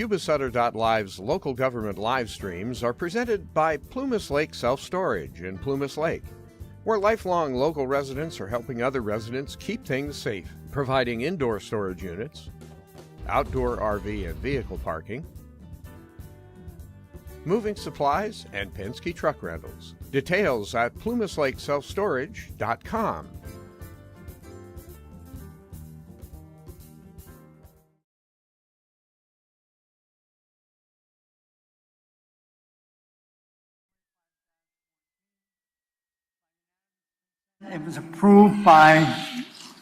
Yuba-Sutter.live's local government live streams are presented by Plumas Lake Self-Storage in Plumas Lake, where lifelong local residents are helping other residents keep things safe, providing indoor storage units, outdoor RV and vehicle parking, moving supplies, and Penske truck rentals. Details at plumaslakeselfstorage.com. It was approved by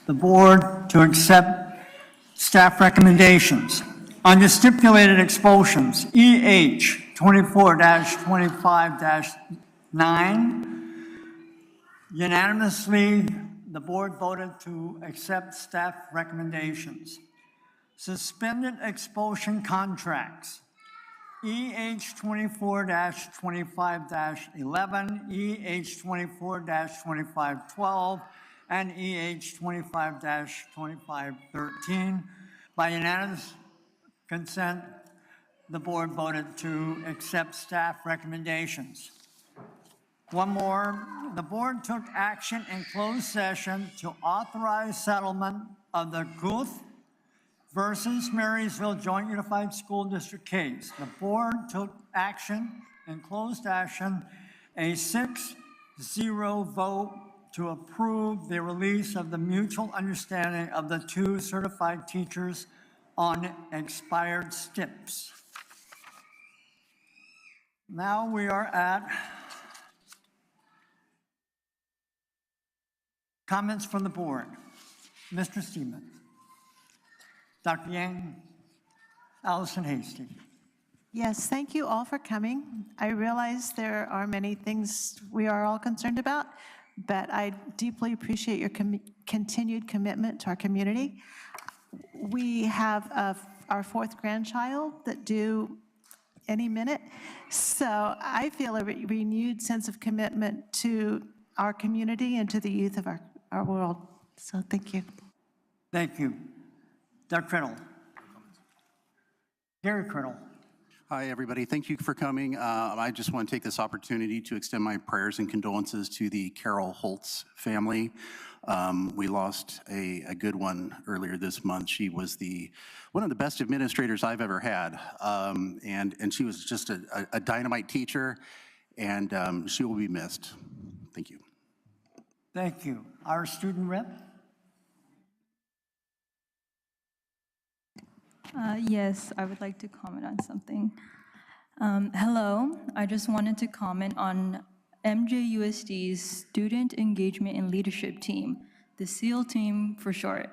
the board to accept staff recommendations. Under stipulated expulsions, EH 24-25-9, unanimously, the board voted to accept staff recommendations. Suspended expulsion contracts, EH 24-25-11, EH 24-25-12, and EH 25-25-13. By unanimous consent, the board voted to accept staff recommendations. One more, the board took action in closed session to authorize settlement of the Guth versus Marysville Joint Unified School District case. The board took action in closed action, a 6-0 vote to approve the release of the mutual understanding of the two certified teachers on expired STIPs. Now we are at comments from the board. Mr. Stevens, Dr. Yang, Allison Hasty. Yes, thank you all for coming. I realize there are many things we are all concerned about, but I deeply appreciate your continued commitment to our community. We have our fourth grandchild that due any minute, so I feel a renewed sense of commitment to our community and to the youth of our world. So thank you. Thank you. Dr. Criddle. Gary Criddle. Hi, everybody. Thank you for coming. I just want to take this opportunity to extend my prayers and condolences to the Carol Holtz family. We lost a good one earlier this month. She was one of the best administrators I've ever had, and she was just a dynamite teacher, and she will be missed. Thank you. Thank you. Our student rep. Yes, I would like to comment on something. Hello, I just wanted to comment on MJUSD's Student Engagement and Leadership Team, the SEAL team for short.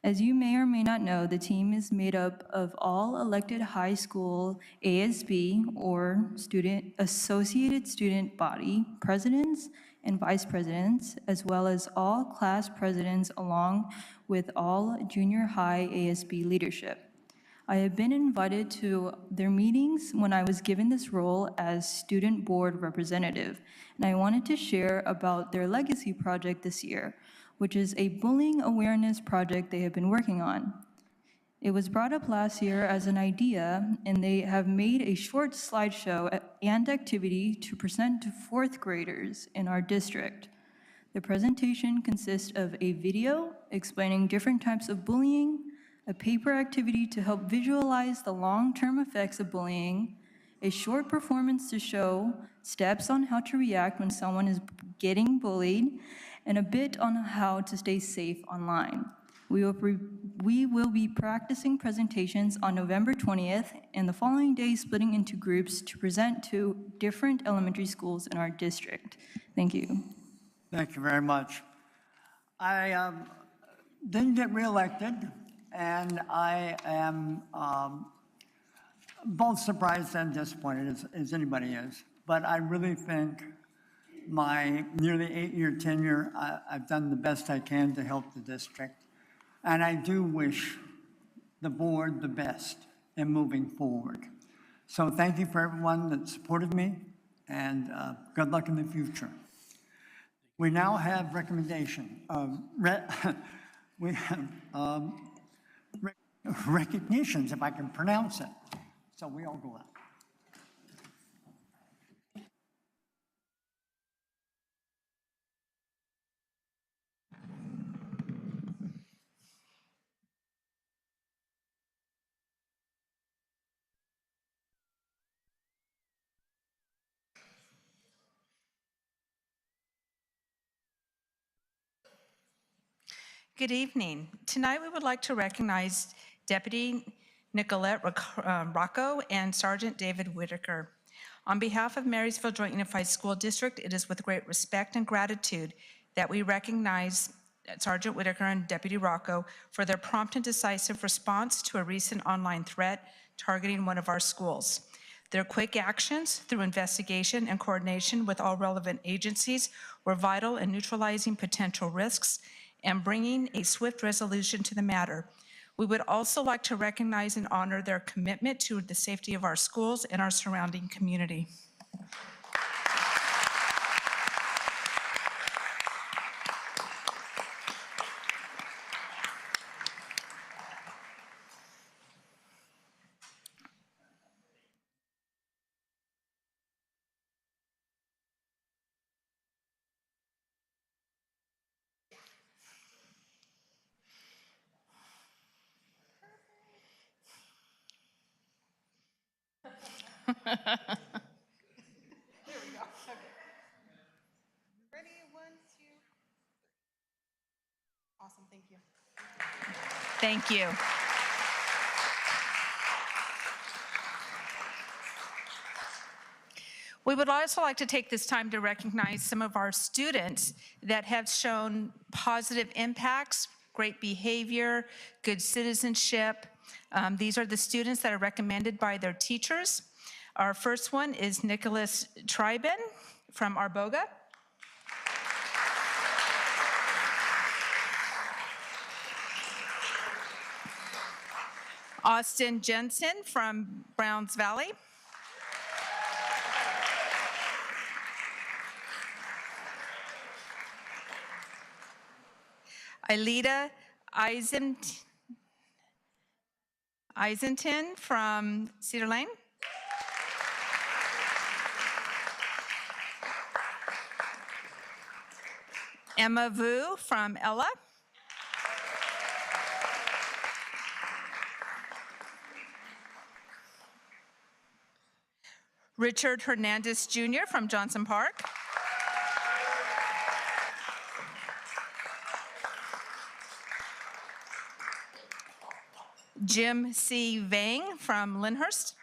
As you may or may not know, the team is made up of all elected high school ASB or associated student body presidents and vice presidents, as well as all class presidents along with all junior high ASB leadership. I have been invited to their meetings when I was given this role as student board representative, and I wanted to share about their legacy project this year, which is a bullying awareness project they have been working on. It was brought up last year as an idea, and they have made a short slideshow and activity to present to fourth graders in our district. The presentation consists of a video explaining different types of bullying, a paper activity to help visualize the long-term effects of bullying, a short performance to show steps on how to react when someone is getting bullied, and a bit on how to stay safe online. We will be practicing presentations on November 20th and the following day splitting into groups to present to different elementary schools in our district. Thank you. Thank you very much. I didn't get reelected, and I am both surprised and disappointed, as anybody is. But I really think my nearly 8-year tenure, I've done the best I can to help the district. And I do wish the board the best in moving forward. So thank you for everyone that supported me, and good luck in the future. We now have recognitions, if I can pronounce it. So we all go out. Good evening. Tonight we would like to recognize Deputy Nicolette Rocco and Sergeant David Whitaker. On behalf of Marysville Joint Unified School District, it is with great respect and gratitude that we recognize Sergeant Whitaker and Deputy Rocco for their prompt and decisive response to a recent online threat targeting one of our schools. Their quick actions through investigation and coordination with all relevant agencies were vital in neutralizing potential risks and bringing a swift resolution to the matter. We would also like to recognize and honor their commitment to the safety of our schools and our surrounding community. There we go. Okay. Ready? 1, 2. Awesome. Thank you. Thank you. We would also like to take this time to recognize some of our students that have shown positive impacts, great behavior, good citizenship. These are the students that are recommended by their teachers. Our first one is Nicholas Triben from Arboga. Austin Jensen from Browns Valley. Aelita Eisenton from Cedar Lane. Emma Vu from Ella. Richard Hernandez Jr. from Johnson Park. Jim C. Vang from Lyndhurst.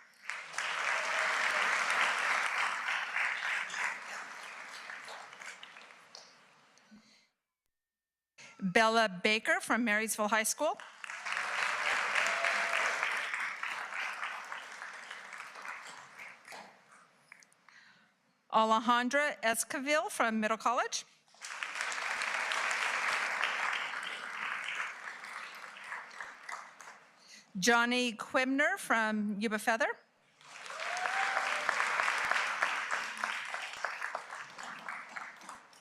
Bella Baker from Marysville High School. Alejandra Esquivel from Middle College. Johnny Quibner from Yuba-Sutter.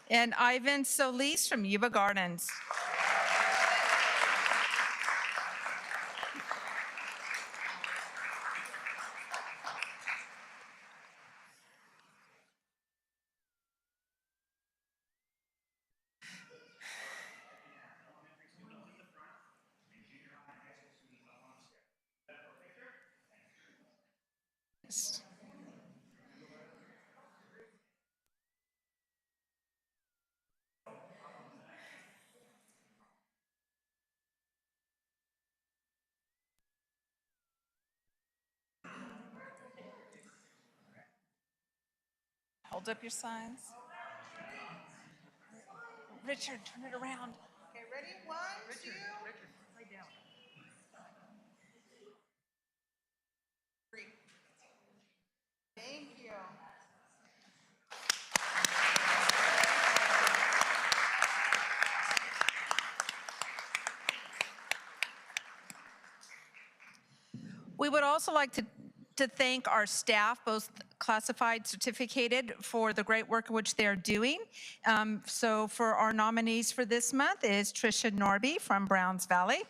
And Ivan Solis from Yuba Gardens. Hold up your signs. Richard, turn it around. Okay, ready? 1, 2. Lay down. 3. Thank you. We would also like to thank our staff, both classified, certificated, for the great work which they're doing. So for our nominees for this month is Tricia Norby from Browns Valley.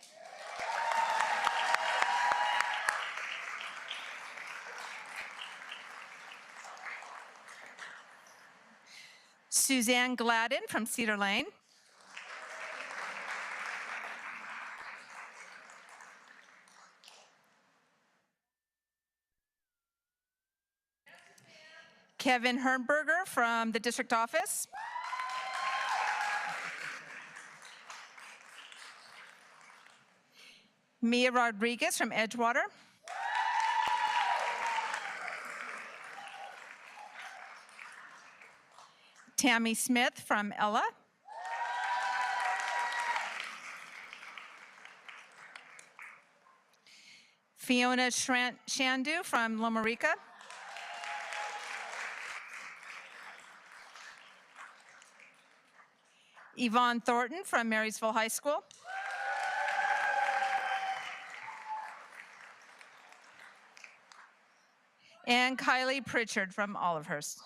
Suzanne Gladden from Cedar Lane. Kevin Herberger from the district office. Mia Rodriguez from Edgewater. Tammy Smith from Ella. Fiona Shandu from Loma Rica. Yvonne Thornton from Marysville High School. And Kylie Pritchard from Olivehurst.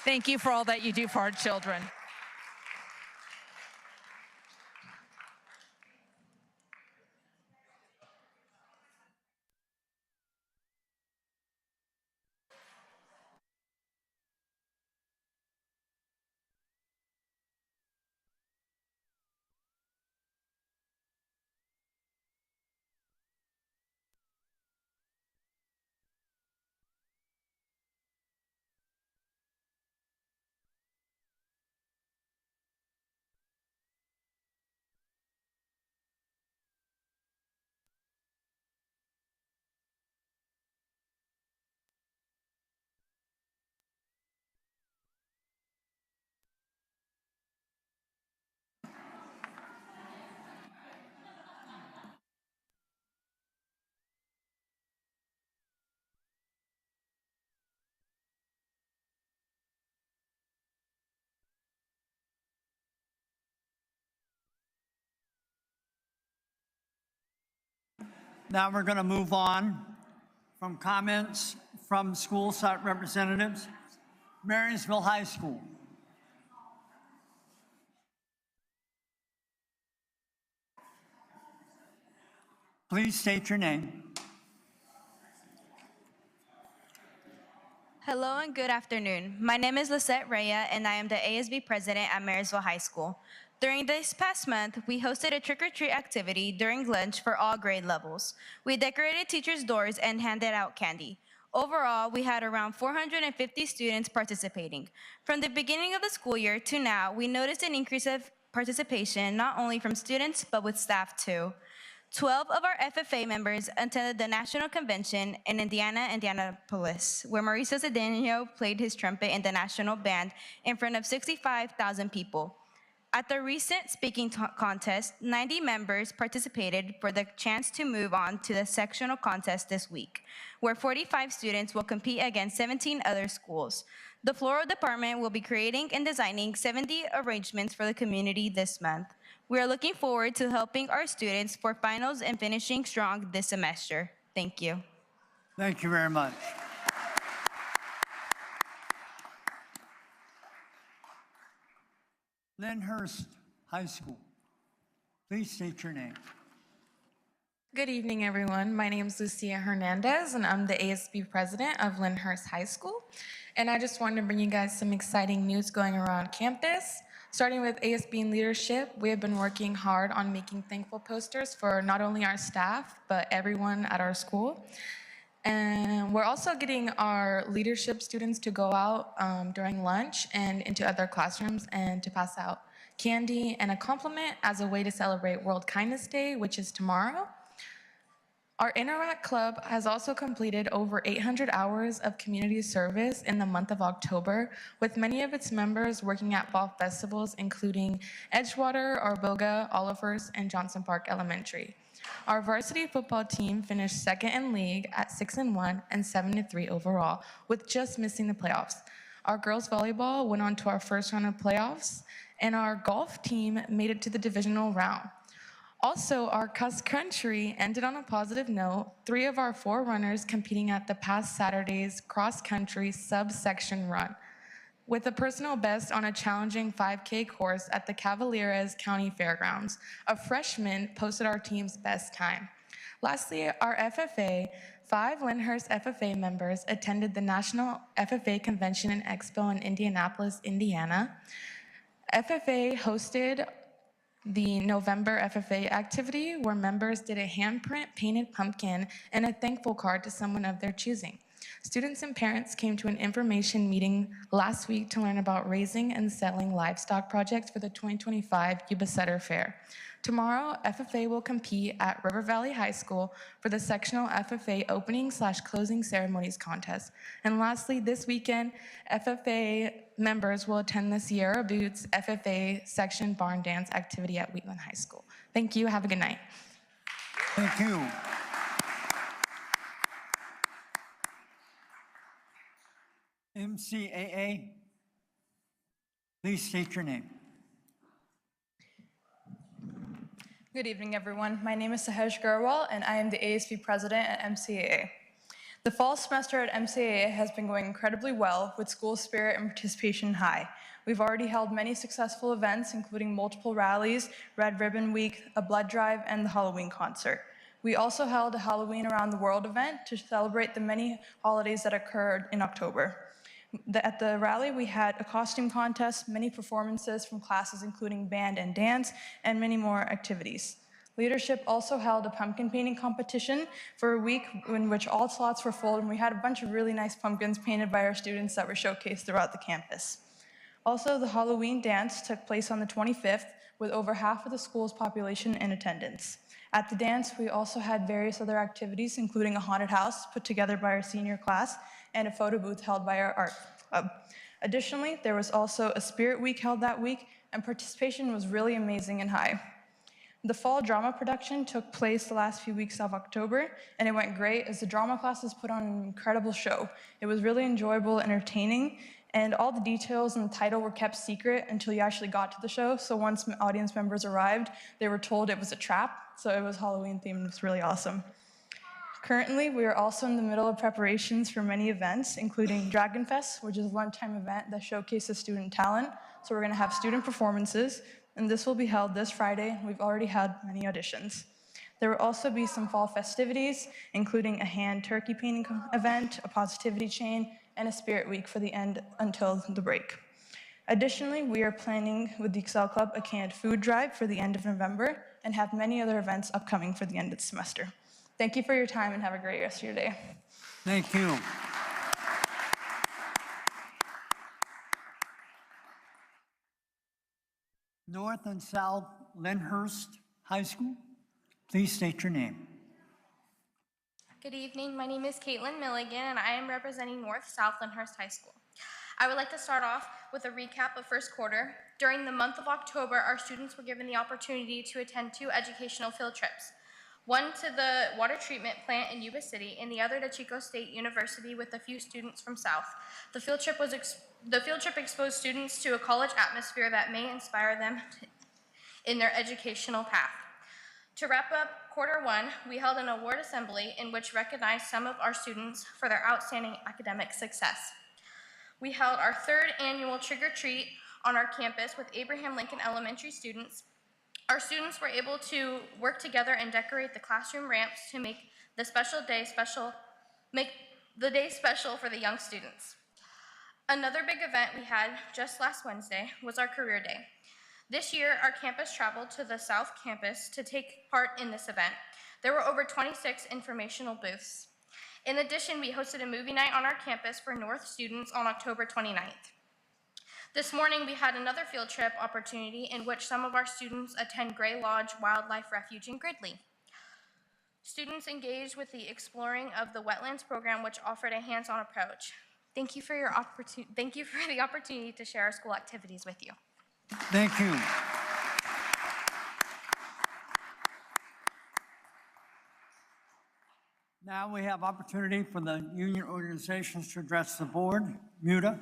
Thank you for all that you do for our children. Now we're going to move on from comments from school site representatives. Marysville High School. Please state your name. Hello and good afternoon. My name is Lisette Raya and I am the ASB president at Marysville High School. During this past month, we hosted a trick-or-treat activity during lunch for all grade levels. We decorated teachers' doors and handed out candy. Overall, we had around 450 students participating. From the beginning of the school year to now, we noticed an increase of participation not only from students, but with staff too. 12 of our FFA members attended the National Convention in Indianapolis, where Mauricio Cedeno played his trumpet in the national band in front of 65,000 people. At the recent speaking contest, 90 members participated for the chance to move on to the sectional contest this week, where 45 students will compete against 17 other schools. The floral department will be creating and designing 70 arrangements for the community this month. We are looking forward to helping our students for finals and finishing strong this semester. Thank you. Thank you very much. Olivehurst High School. Please state your name. Good evening, everyone. My name is Lucia Hernandez, and I'm the ASB president of Olivehurst High School. And I just wanted to bring you guys some exciting news going around campus. Starting with ASB in leadership, we have been working hard on making thankful posters for not only our staff, but everyone at our school. And we're also getting our leadership students to go out during lunch and into other classrooms and to pass out candy and a compliment as a way to celebrate World Kindness Day, which is tomorrow. Our Interact Club has also completed over 800 hours of community service in the month of October, with many of its members working at fall festivals, including Edgewater, Arboga, Olivehurst, and Johnson Park Elementary. Our varsity football team finished second in league at 6-1 and 7-3 overall, with just missing the playoffs. Our girls volleyball went on to our first round of playoffs, and our golf team made it to the divisional round. Also, our cross country ended on a positive note. 3 of our 4 runners competing at the past Saturday's cross country subsection run, with a personal best on a challenging 5K course at the Cavaliers County Fairgrounds. A freshman posted our team's best time. Lastly, our FFA, 5 Lyndhurst FFA members attended the National FFA Convention and Expo in Indianapolis, Indiana. FFA hosted the November FFA activity, where members did a handprint painted pumpkin and a thankful card to someone of their choosing. Students and parents came to an information meeting last week to learn about raising and selling livestock projects for the 2025 Yuba-Sutter Fair. Tomorrow, FFA will compete at River Valley High School for the sectional FFA opening/closing ceremonies contest. And lastly, this weekend, FFA members will attend the Sierra Boots FFA section barn dance activity at Wheatland High School. Thank you. Have a good night. Thank you. MCAA, please state your name. Good evening, everyone. My name is Sahej Garwal, and I am the ASB president at MCAA. The fall semester at MCAA has been going incredibly well, with school spirit and participation high. We've already held many successful events, including multiple rallies, Red Ribbon Week, a blood drive, and the Halloween concert. We also held a Halloween Around the World event to celebrate the many holidays that occurred in October. At the rally, we had a costume contest, many performances from classes including band and dance, and many more activities. Leadership also held a pumpkin painting competition for a week in which all slots were full, and we had a bunch of really nice pumpkins painted by our students that were showcased throughout the campus. Also, the Halloween dance took place on the 25th, with over half of the school's population in attendance. At the dance, we also had various other activities, including a haunted house put together by our senior class and a photo booth held by our art club. Additionally, there was also a spirit week held that week, and participation was really amazing and high. The fall drama production took place the last few weeks of October, and it went great as the drama classes put on an incredible show. It was really enjoyable, entertaining, and all the details and the title were kept secret until you actually got to the show. So once audience members arrived, they were told it was a trap. So it was Halloween themed. It was really awesome. Currently, we are also in the middle of preparations for many events, including Dragon Fest, which is a lunchtime event that showcases student talent. So we're going to have student performances, and this will be held this Friday. We've already had many auditions. There will also be some fall festivities, including a hand turkey painting event, a positivity chain, and a spirit week for the end until the break. Additionally, we are planning with the Excel Club a canned food drive for the end of November and have many other events upcoming for the end of the semester. Thank you for your time and have a great rest of your day. Thank you. North and South Lyndhurst High School, please state your name. Good evening. My name is Caitlin Milligan, and I am representing North South Lyndhurst High School. I would like to start off with a recap of first quarter. During the month of October, our students were given the opportunity to attend 2 educational field trips. One to the water treatment plant in Yuba City, and the other to Chico State University with a few students from South. The field trip exposed students to a college atmosphere that may inspire them in their educational path. To wrap up quarter 1, we held an award assembly in which recognized some of our students for their outstanding academic success. We held our 3rd annual trick or treat on our campus with Abraham Lincoln Elementary students. Our students were able to work together and decorate the classroom ramps to make the day special for the young students. Another big event we had just last Wednesday was our career day. This year, our campus traveled to the South Campus to take part in this event. There were over 26 informational booths. In addition, we hosted a movie night on our campus for North students on October 29th. This morning, we had another field trip opportunity in which some of our students attend Gray Lodge Wildlife Refuge in Gridley. Students engaged with the exploring of the wetlands program, which offered a hands-on approach. Thank you for the opportunity to share our school activities with you. Thank you. Now we have opportunity for the union organizations to address the board. Muta.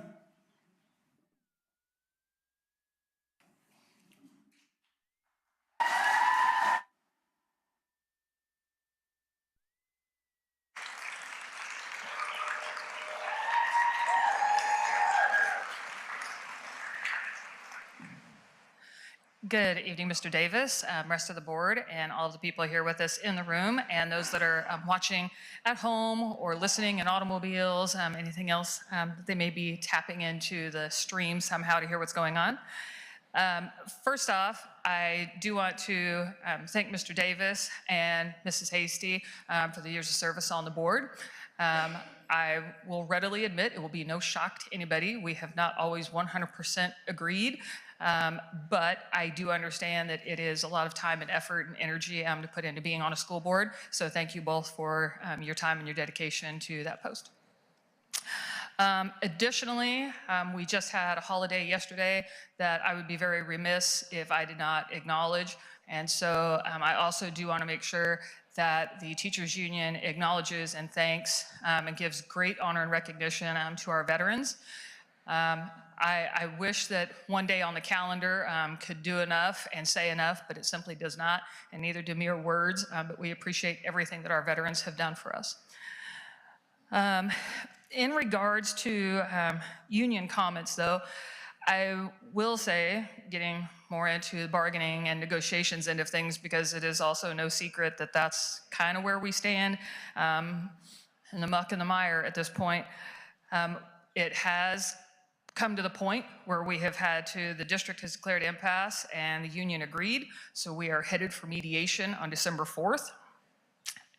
Good evening, Mr. Davis, rest of the board, and all of the people here with us in the room, and those that are watching at home or listening in automobiles, anything else that they may be tapping into the stream somehow to hear what's going on. First off, I do want to thank Mr. Davis and Mrs. Hasty for the years of service on the board. I will readily admit it will be no shock to anybody. We have not always 100% agreed, but I do understand that it is a lot of time and effort and energy to put into being on a school board. So thank you both for your time and your dedication to that post. Additionally, we just had a holiday yesterday that I would be very remiss if I did not acknowledge. And so I also do want to make sure that the Teachers Union acknowledges and thanks and gives great honor and recognition to our veterans. I wish that one day on the calendar could do enough and say enough, but it simply does not, and neither do mere words, but we appreciate everything that our veterans have done for us. In regards to union comments, though, I will say, getting more into the bargaining and negotiations end of things, because it is also no secret that that's kind of where we stand in the muck and the mire at this point. It has come to the point where we have had to, the district has declared impasse and the union agreed, so we are headed for mediation on December 4th.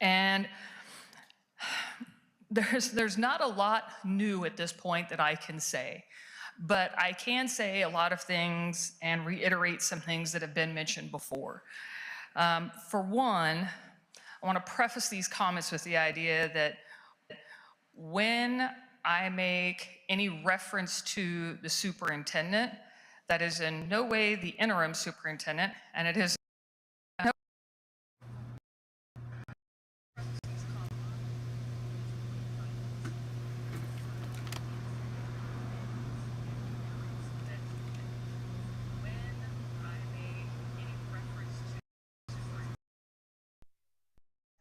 And there's not a lot new at this point that I can say, but I can say a lot of things and reiterate some things that have been mentioned before. For one, I want to preface these comments with the idea that when I make any reference to the superintendent, that is in no way the interim superintendent, and it is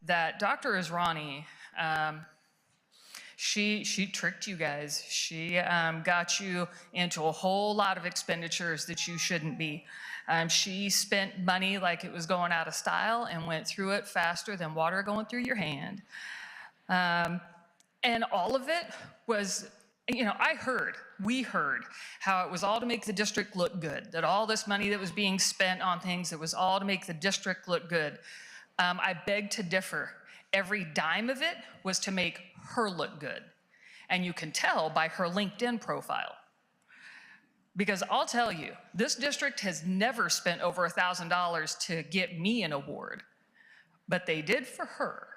that Dr. Israni, she tricked you guys. She got you into a whole lot of expenditures that you shouldn't be. She spent money like it was going out of style and went through it faster than water going through your hand. And all of it was, you know, we heard how it was all to make the district look good, that all this money that was being spent on things, it was all to make the district look good. I beg to differ. Every dime of it was to make her look good. And you can tell by her LinkedIn profile. Because I'll tell you, this district has never spent over $1,000 to get me an award, but they did for her.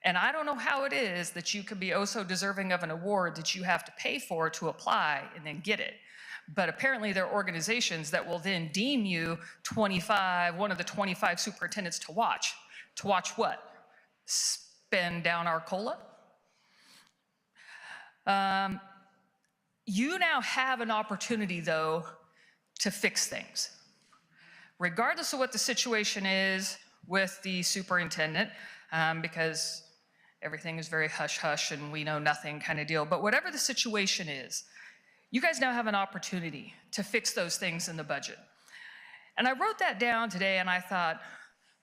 And I don't know how it is that you could be oh so deserving of an award that you have to pay for to apply and then get it. But apparently there are organizations that will then deem you one of the 25 superintendents to watch. To watch what? Spend down our COLA? You now have an opportunity, though, to fix things. Regardless of what the situation is with the superintendent, because everything is very hush-hush and we know nothing kind of deal, but whatever the situation is, you guys now have an opportunity to fix those things in the budget. And I wrote that down today and I thought,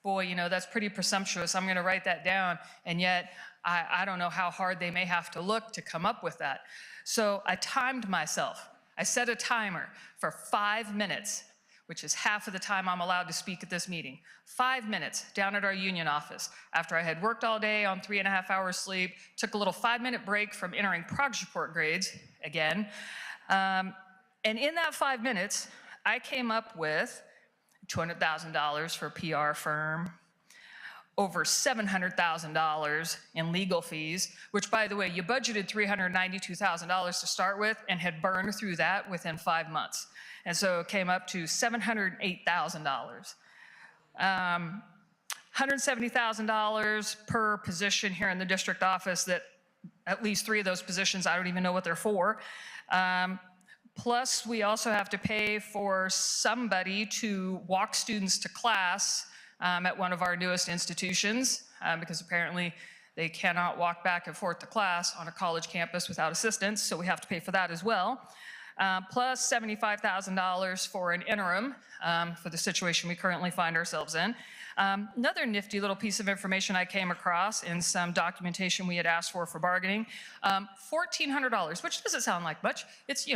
boy, you know, that's pretty presumptuous. I'm gonna write that down, and yet I don't know how hard they may have to look to come up with that. So I timed myself. I set a timer for 5 minutes, which is half of the time I'm allowed to speak at this meeting. 5 minutes down at our union office after I had worked all day on 3.5 hours sleep, took a little 5-minute break from entering progress report grades again. And in that 5 minutes, I came up with $200,000 for a PR firm, over $700,000 in legal fees, which, by the way, you budgeted $392,000 to start with and had burned through that within 5 months. And so it came up to $708,000. $170,000 per position here in the district office, that at least 3 of those positions, I don't even know what they're for. Plus, we also have to pay for somebody to walk students to class at one of our newest institutions, because apparently they cannot walk back and forth to class on a college campus without assistance, so we have to pay for that as well. Plus $75,000 for an interim for the situation we currently find ourselves in. Another nifty little piece of information I came across in some documentation we had asked for bargaining, $1,400, which doesn't sound like much. It's,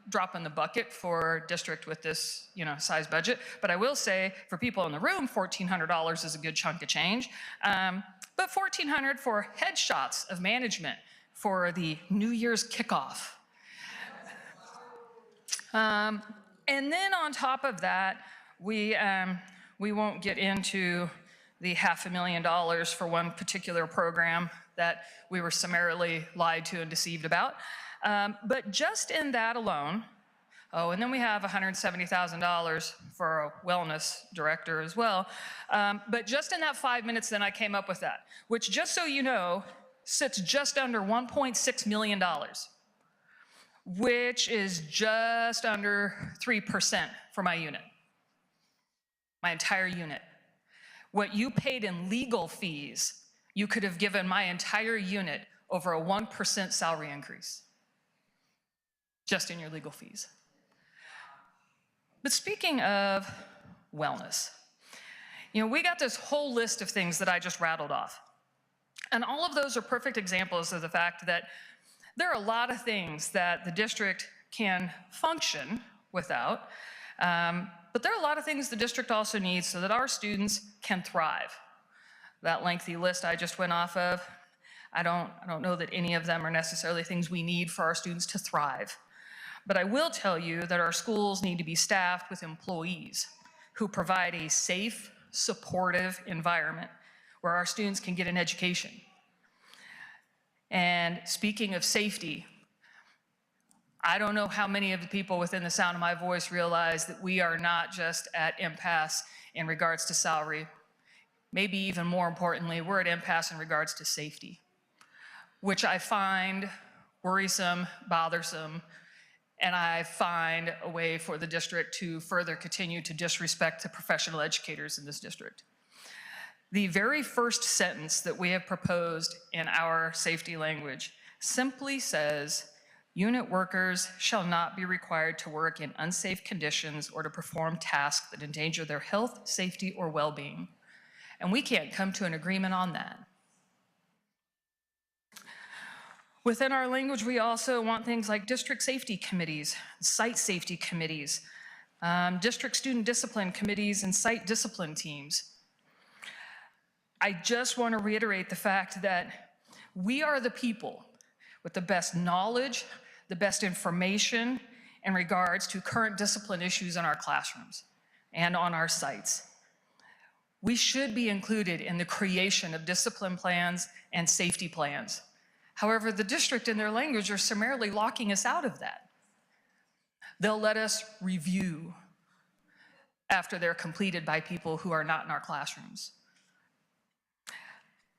drop in the bucket for a district with this, size budget. But I will say, for people in the room, $1,400 is a good chunk of change. But $1,400 for headshots of management for the New Year's kickoff. And then on top of that, we won't get into the $500,000 for one particular program that we were summarily lied to and deceived about. But just in that alone, and then we have $170,000 for a wellness director as well. But just in that 5 minutes, then I came up with that, which, just so you know, sits just under $1.6 million, which is just under 3% for my unit, my entire unit. What you paid in legal fees, you could have given my entire unit over a 1% salary increase, just in your legal fees. But speaking of wellness, we got this whole list of things that I just rattled off. And all of those are perfect examples of the fact that there are a lot of things that the district can function without, but there are a lot of things the district also needs so that our students can thrive. That lengthy list I just went off of, I don't know that any of them are necessarily things we need for our students to thrive. But I will tell you that our schools need to be staffed with employees who provide a safe, supportive environment where our students can get an education. And speaking of safety, I don't know how many of the people within the sound of my voice realize that we are not just at impasse in regards to salary. Maybe even more importantly, we're at impasse in regards to safety, which I find worrisome, bothersome, and I find a way for the district to further continue to disrespect the professional educators in this district. The very first sentence that we have proposed in our safety language simply says, unit workers shall not be required to work in unsafe conditions or to perform tasks that endanger their health, safety, or well-being. And we can't come to an agreement on that. Within our language, we also want things like district safety committees, site safety committees, district student discipline committees, and site discipline teams. I just want to reiterate the fact that we are the people with the best knowledge, the best information in regards to current discipline issues in our classrooms and on our sites. We should be included in the creation of discipline plans and safety plans. However, the district in their language are summarily locking us out of that. They'll let us review after they're completed by people who are not in our classrooms.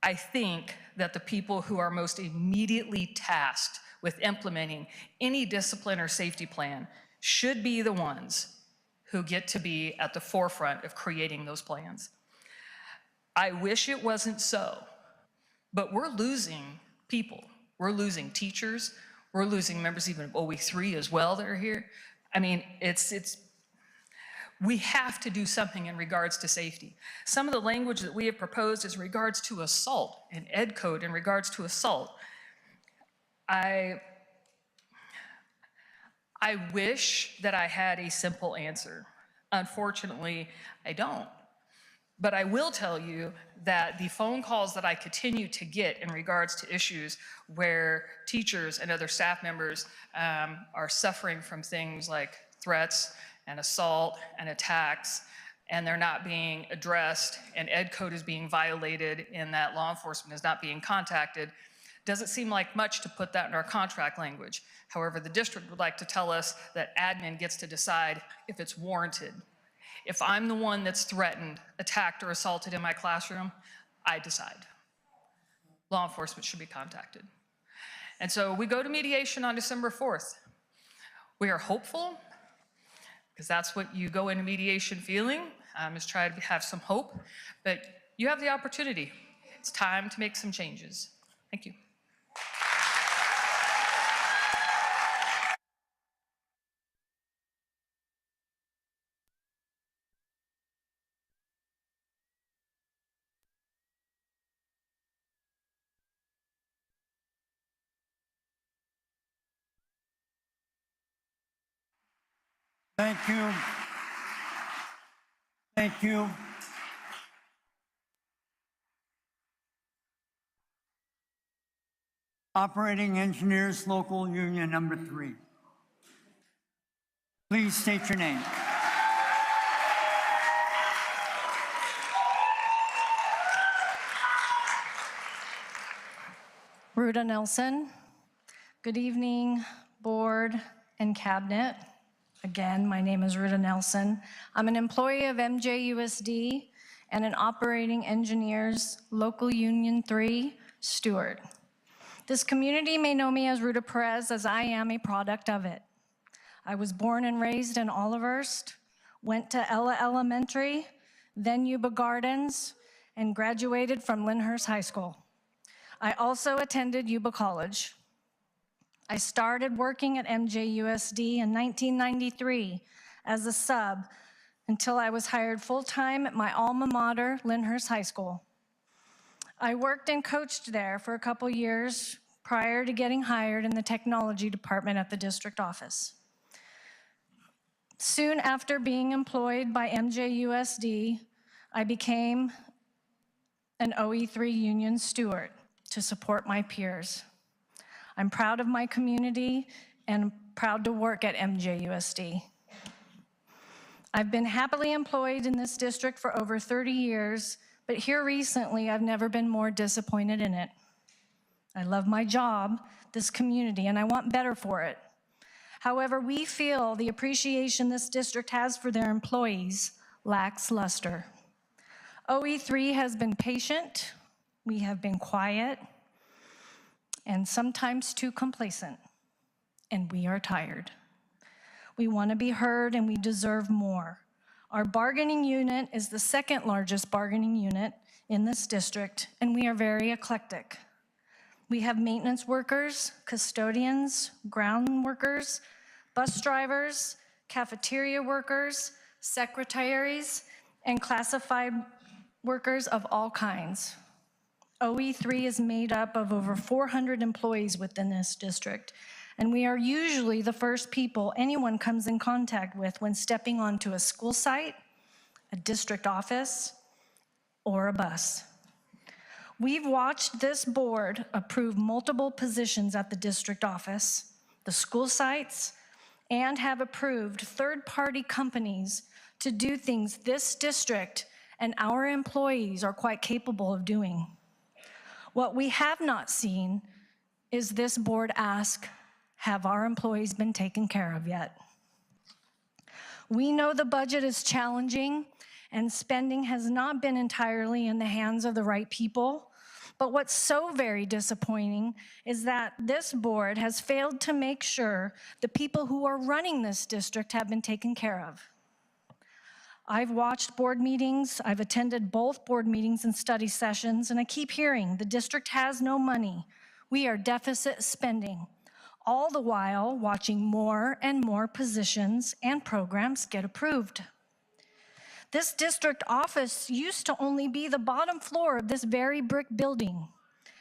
I think that the people who are most immediately tasked with implementing any discipline or safety plan should be the ones who get to be at the forefront of creating those plans. I wish it wasn't so, but we're losing people. We're losing teachers. We're losing members even of OE3 as well that are here. I mean, we have to do something in regards to safety. Some of the language that we have proposed is in regards to assault, and ed code in regards to assault. I wish that I had a simple answer. Unfortunately, I don't. But I will tell you that the phone calls that I continue to get in regards to issues where teachers and other staff members are suffering from things like threats and assault and attacks and they're not being addressed, and ed code is being violated in that law enforcement is not being contacted, doesn't seem like much to put that in our contract language. However, the district would like to tell us that admin gets to decide if it's warranted. If I'm the one that's threatened, attacked, or assaulted in my classroom, I decide. Law enforcement should be contacted. And so we go to mediation on December 4th. We are hopeful, because that's what you go into mediation feeling, is try to have some hope, but you have the opportunity. It's time to make some changes. Thank you. Thank you. Thank you. Operating Engineers Local Union Number 3. Please state your name. Ruta Nelson. Good evening, board and cabinet. Again, my name is Ruta Nelson. I'm an employee of MJUSD and an Operating Engineers Local Union 3 steward. This community may know me as Ruta Perez, as I am a product of it. I was born and raised in Olivehurst, went to Ella Elementary, then Yuba Gardens, and graduated from Lyndhurst High School. I also attended Yuba College. I started working at MJUSD in 1993 as a sub until I was hired full-time at my alma mater, Lyndhurst High School. I worked and coached there for a couple years prior to getting hired in the technology department at the district office. Soon after being employed by MJUSD, I became an OE3 union steward to support my peers. I'm proud of my community and proud to work at MJUSD. I've been happily employed in this district for over 30 years, but here recently, I've never been more disappointed in it. I love my job, this community, and I want better for it. However, we feel the appreciation this district has for their employees lacks luster. OE3 has been patient, we have been quiet, and sometimes too complacent, and we are tired. We want to be heard and we deserve more. Our bargaining unit is the second largest bargaining unit in this district, and we are very eclectic. We have maintenance workers, custodians, ground workers, bus drivers, cafeteria workers, secretaries, and classified workers of all kinds. OE3 is made up of over 400 employees within this district, and we are usually the first people anyone comes in contact with when stepping onto a school site, a district office, or a bus. We've watched this board approve multiple positions at the district office, the school sites, and have approved third-party companies to do things this district and our employees are quite capable of doing. What we have not seen is this board ask, have our employees been taken care of yet? We know the budget is challenging and spending has not been entirely in the hands of the right people, but what's so very disappointing is that this board has failed to make sure the people who are running this district have been taken care of. I've watched board meetings, I've attended both board meetings and study sessions, and I keep hearing the district has no money. We are deficit spending, all the while watching more and more positions and programs get approved. This district office used to only be the bottom floor of this very brick building.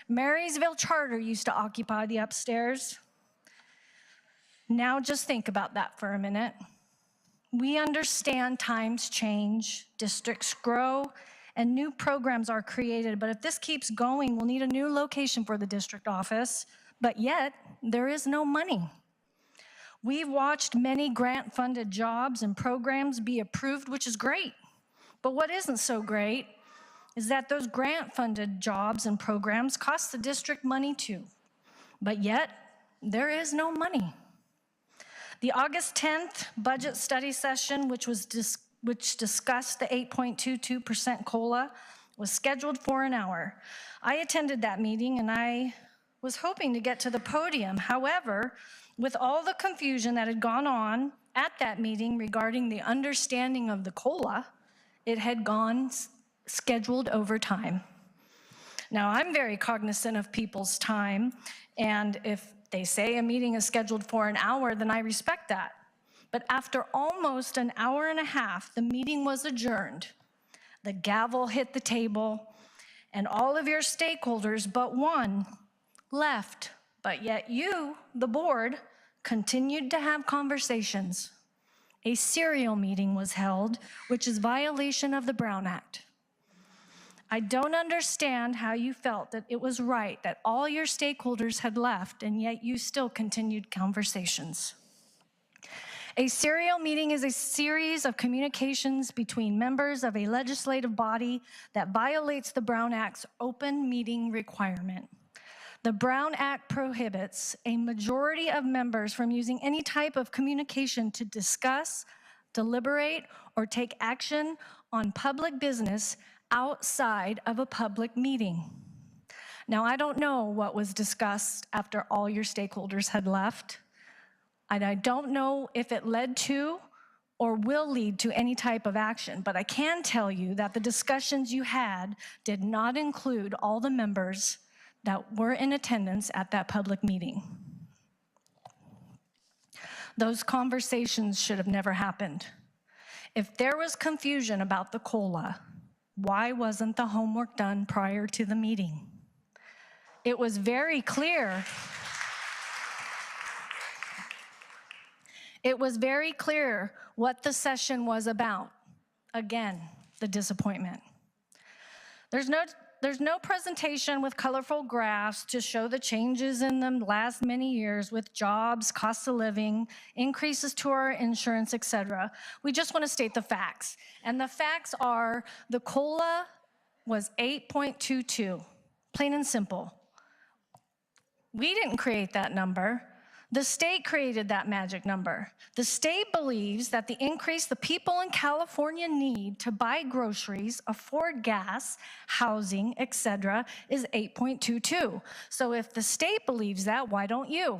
Marysville Charter used to occupy the upstairs. Now just think about that for a minute. We understand times change, districts grow, and new programs are created, but if this keeps going, we'll need a new location for the district office, but yet there is no money. We've watched many grant-funded jobs and programs be approved, which is great. But what isn't so great is that those grant-funded jobs and programs cost the district money too. But yet, there is no money. The August 10th budget study session, which discussed the 8.22% COLA, was scheduled for an hour. I attended that meeting and I was hoping to get to the podium. However, with all the confusion that had gone on at that meeting regarding the understanding of the COLA, it had gone scheduled overtime. Now, I'm very cognizant of people's time, and if they say a meeting is scheduled for an hour, then I respect that. But after almost an hour and a half, the meeting was adjourned. The gavel hit the table, and all of your stakeholders but one left. But yet you, the board, continued to have conversations. A serial meeting was held, which is violation of the Brown Act. I don't understand how you felt that it was right that all your stakeholders had left and yet you still continued conversations. A serial meeting is a series of communications between members of a legislative body that violates the Brown Act's open meeting requirement. The Brown Act prohibits a majority of members from using any type of communication to discuss, deliberate, or take action on public business outside of a public meeting. Now, I don't know what was discussed after all your stakeholders had left, and I don't know if it led to or will lead to any type of action, but I can tell you that the discussions you had did not include all the members that were in attendance at that public meeting. Those conversations should have never happened. If there was confusion about the COLA, why wasn't the homework done prior to the meeting? It was very clear. It was very clear what the session was about. Again, the disappointment. There's no presentation with colorful graphs to show the changes in the last many years with jobs, cost of living, increases to our insurance, et cetera. We just want to state the facts. And the facts are the COLA was 8.22, plain and simple. We didn't create that number. The state created that magic number. The state believes that the increase the people in California need to buy groceries, afford gas, housing, etc., is 8.22. So if the state believes that, why don't you?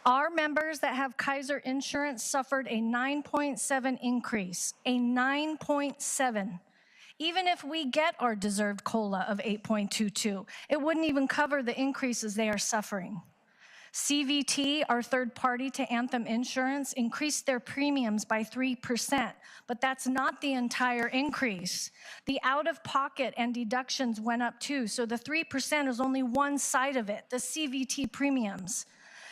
Our members that have Kaiser insurance suffered a 9.7 increase, a 9.7. Even if we get our deserved COLA of 8.22, it wouldn't even cover the increases they are suffering. CVT, our third party to Anthem Insurance, increased their premiums by 3%, but that's not the entire increase. The out-of-pocket and deductions went up too, so the 3% is only one side of it, the CVT premiums.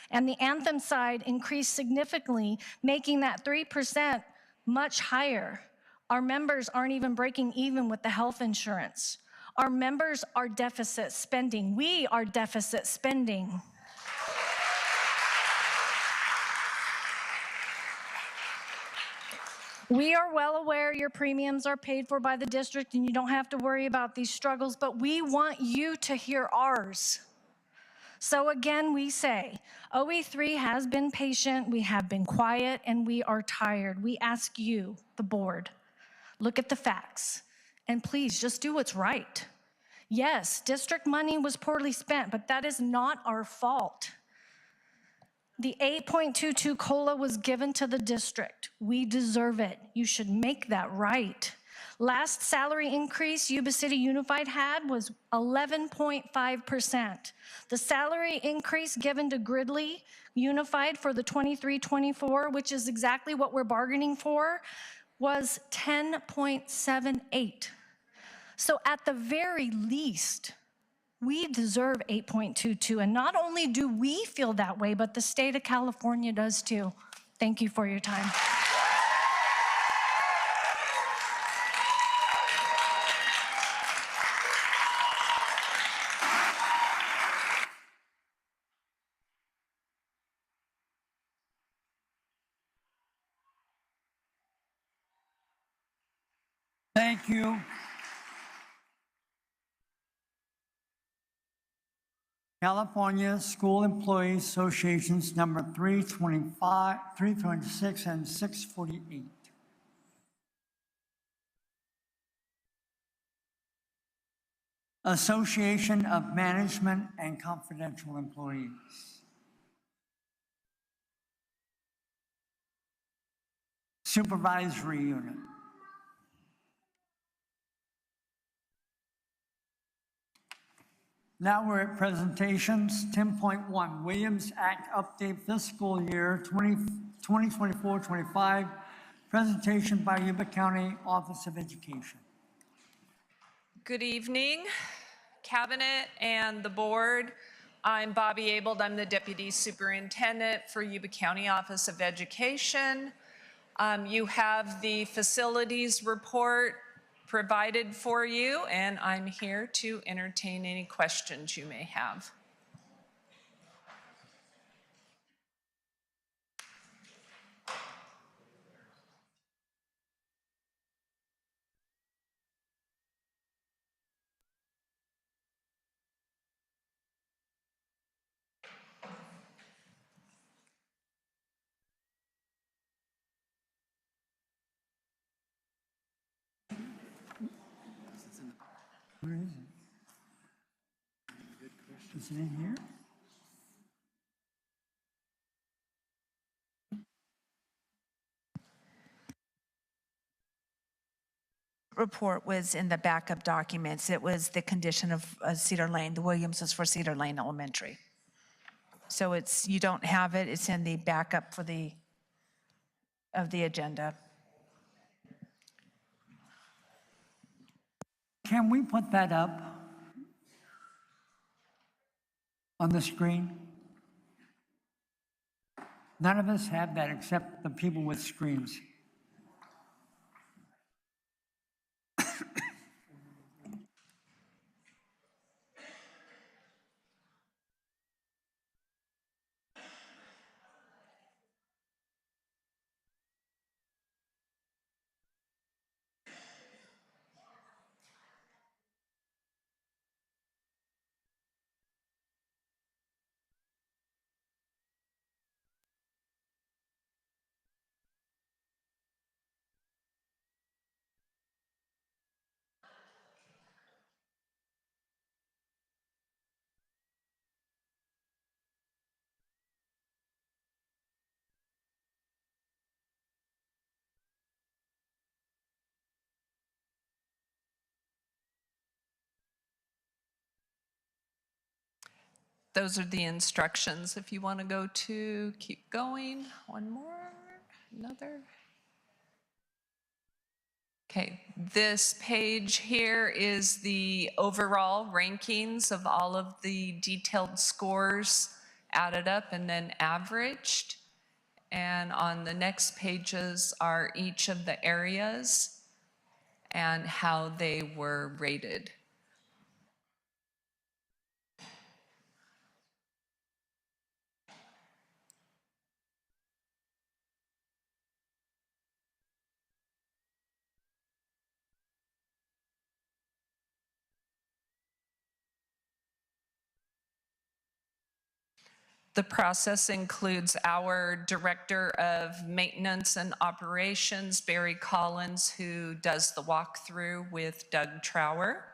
And the Anthem side increased significantly, making that 3% much higher. Our members aren't even breaking even with the health insurance. Our members are deficit spending. We are deficit spending. We are well aware your premiums are paid for by the district and you don't have to worry about these struggles, but we want you to hear ours. So again, we say, OE3 has been patient, we have been quiet, and we are tired. We ask you, the board, look at the facts, and please just do what's right. Yes, district money was poorly spent, but that is not our fault. The 8.22 COLA was given to the district. We deserve it. You should make that right. Last salary increase Yuba City Unified had was 11.5%. The salary increase given to Gridley Unified for the 23-24, which is exactly what we're bargaining for, was 10.78. So at the very least, we deserve 8.22. And not only do we feel that way, but the state of California does too. Thank you for your time. you. California School Employees Associations number 325, 326, and 648. Association of Management and Confidential Employees. Supervisory Unit. Now we're at presentations. 10.1, Williams Act Update Fiscal Year 2024-25. Presentation by Yuba County Office of Education. Good evening, Cabinet and the Board. I'm Bobby Abel. I'm the Deputy Superintendent for Yuba County Office of Education. You have the facilities report provided for you, and I'm here to entertain any questions you may have. Where is it? Is it in here? Report was in the backup documents. It was the condition of Cedar Lane. The Williams was for Cedar Lane Elementary. So it's, you don't have it. It's in the backup for the agenda. Can we put that up on the screen? None of us have that except the people with screens. Those are the instructions. If you want to go to, keep going. One more, another. Okay, this page here is the overall rankings of all of the detailed scores added up and then averaged. And on the next pages are each of the areas and how they were rated. The process includes our Director of Maintenance and Operations, Barry Collins, who does the walkthrough with Doug Trower.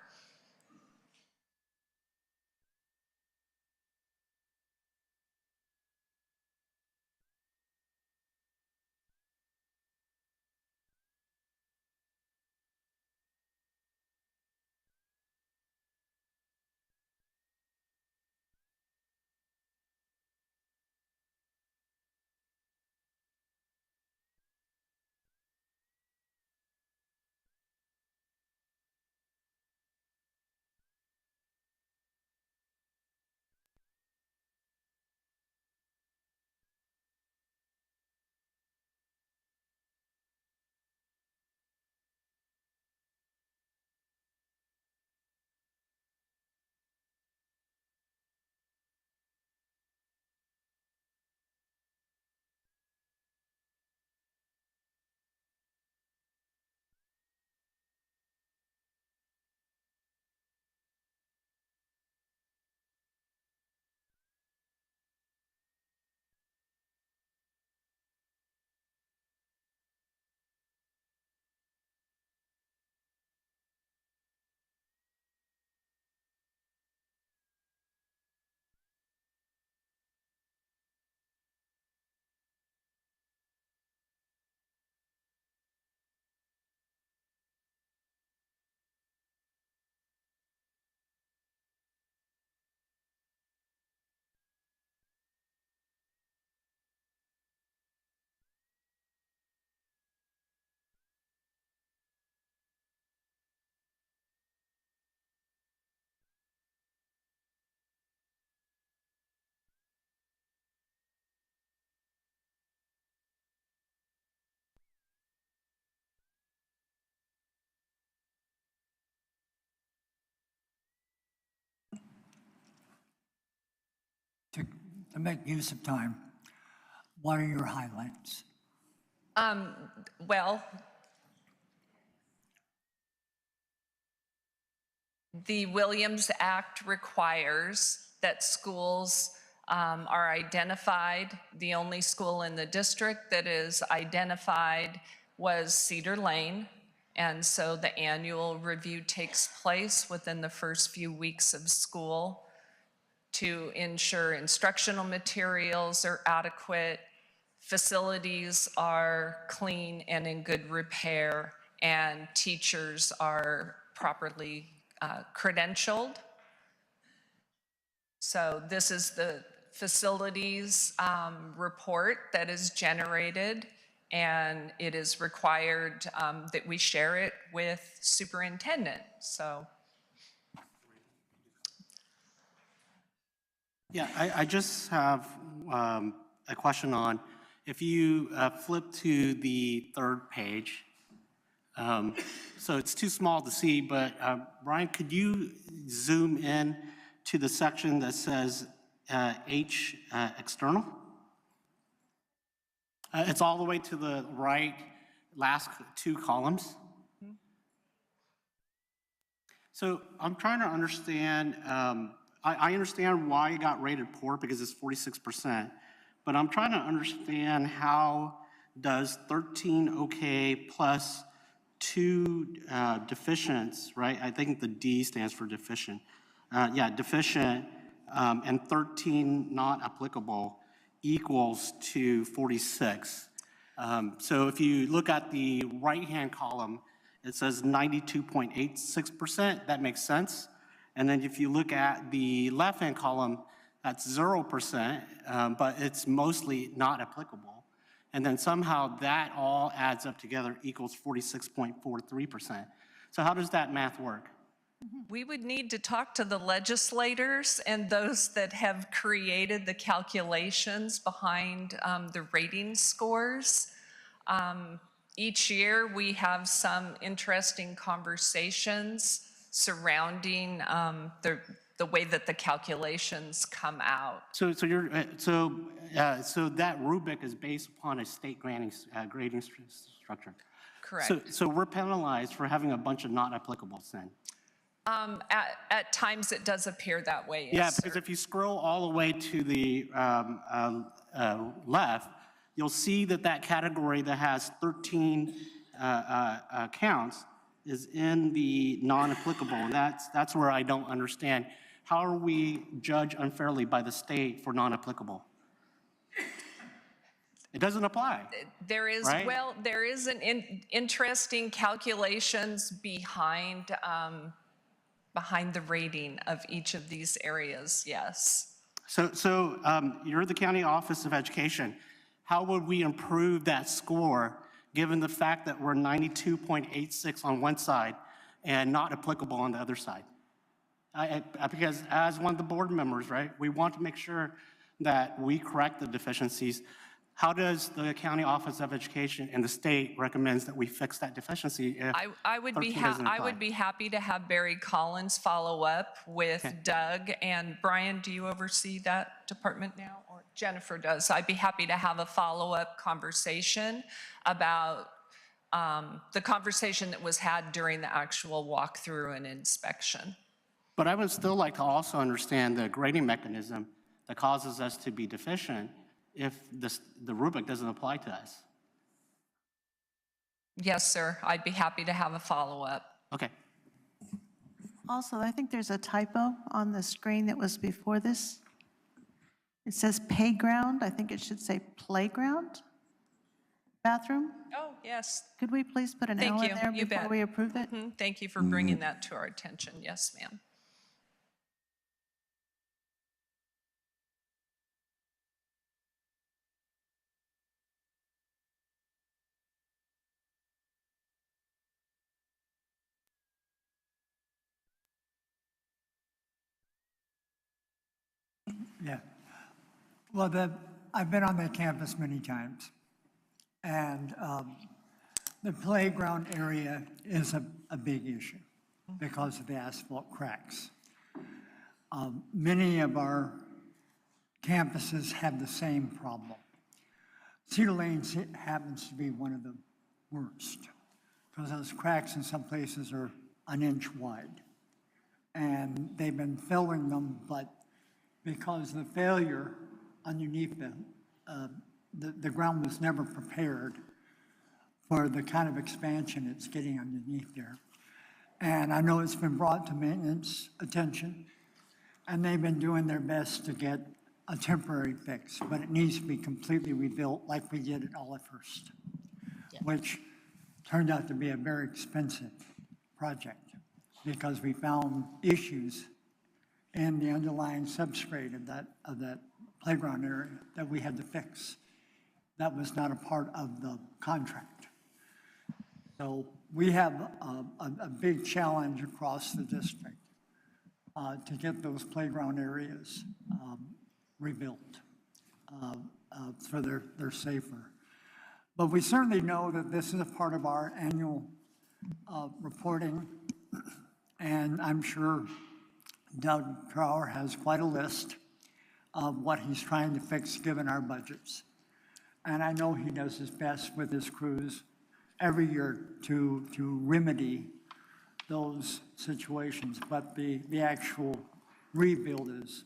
to make use of time, what are your highlights? Well, the Williams Act requires that schools are identified. The only school in the district that is identified was Cedar Lane. And so the annual review takes place within the first few weeks of school to ensure instructional materials are adequate, facilities are clean and in good repair, and teachers are properly credentialed. So this is the facilities report that is generated, and it is required that we share it with superintendent. So. Yeah, I just have a question on, if you flip to the third page, so it's too small to see, but Brian, could you zoom in to the section that says H external? It's all the way to the right, last two columns. So I'm trying to understand, I understand why it got rated poor because it's 46%, but I'm trying to understand how does 13 okay plus 2 deficients, right? I think the D stands for deficient. Yeah, deficient and 13 not applicable equals to 46. So if you look at the right-hand column, it says 92.86%, that makes sense. And then if you look at the left-hand column, that's 0%, but it's mostly not applicable. And then somehow that all adds up together equals 46.43%. So how does that math work? We would need to talk to the legislators and those that have created the calculations behind the rating scores. Each year we have some interesting conversations surrounding the way that the calculations come out. So that rubric is based upon a state grading structure. Correct. So we're penalized for having a bunch of not applicables then. At times it does appear that way. Yeah, Yes, because if you scroll all the way to the left, you'll see that category that has 13 counts is in the non-applicable, and that's where I don't understand. How are we judged unfairly by the state for non-applicable? It doesn't apply. There is, right? Well, there is an interesting calculations behind the rating of each of these areas, yes. So you're the County Office of Education. How would we improve that score given the fact that we're 92.86 on one side and not applicable on the other side? Because as one of the board members, right, we want to make sure that we correct the deficiencies. How does the County Office of Education and the state recommends that we fix that deficiency if I would be happy to have Barry Collins follow up with Doug. And Brian, do you oversee that department now? Or Jennifer does. I'd be happy to have a follow-up conversation about the conversation that was had during the actual walkthrough and inspection. But I would still like to also understand the grading mechanism that causes us to be deficient if the rubric doesn't apply to us. Yes, sir. I'd be happy to have a follow-up. Okay. Also, I think there's a typo on the screen that was before this. It says playground. I think it should say playground. Bathroom. Oh, yes. Could we please put an L in there before we approve it? Thank you for bringing that to our attention. Yes, ma'am. Yeah. Well, I've been on that campus many times, and the playground area is a big issue because of the asphalt cracks. Many of our campuses have the same problem. Cedar Lane happens to be one of the worst, because those cracks in some places are an inch wide. And they've been filling them, but because the failure underneath the ground was never prepared for the kind of expansion it's getting underneath there. And I know it's been brought to maintenance attention, and they've been doing their best to get a temporary fix, but it needs to be completely rebuilt like we did at Olivehurst, which turned out to be a very expensive project because we found issues in the underlying substrate of that playground area that we had to fix. That was not a part of the contract. So we have a big challenge across the district to get those playground areas rebuilt so they're safer. But we certainly know that this is a part of our annual reporting, and I'm sure Doug Trower has quite a list of what he's trying to fix given our budgets. And I know he does his best with his crews every year to remedy those situations, but the actual rebuild is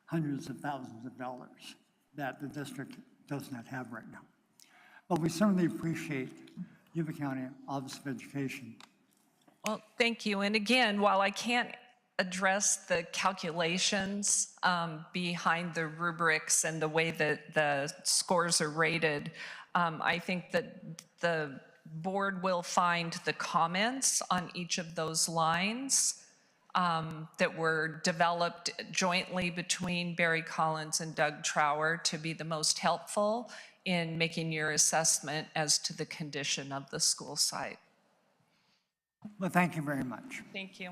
hundreds of thousands of dollars that the district does not have right now. But we certainly appreciate Yuba County Office of Education. Well, thank you. And again, while I can't address the calculations behind the rubrics and the way that the scores are rated, I think that the board will find the comments on each of those lines that were developed jointly between Barry Collins and Doug Trower to be the most helpful in making your assessment as to the condition of the school site. Well, thank you very much. Thank you.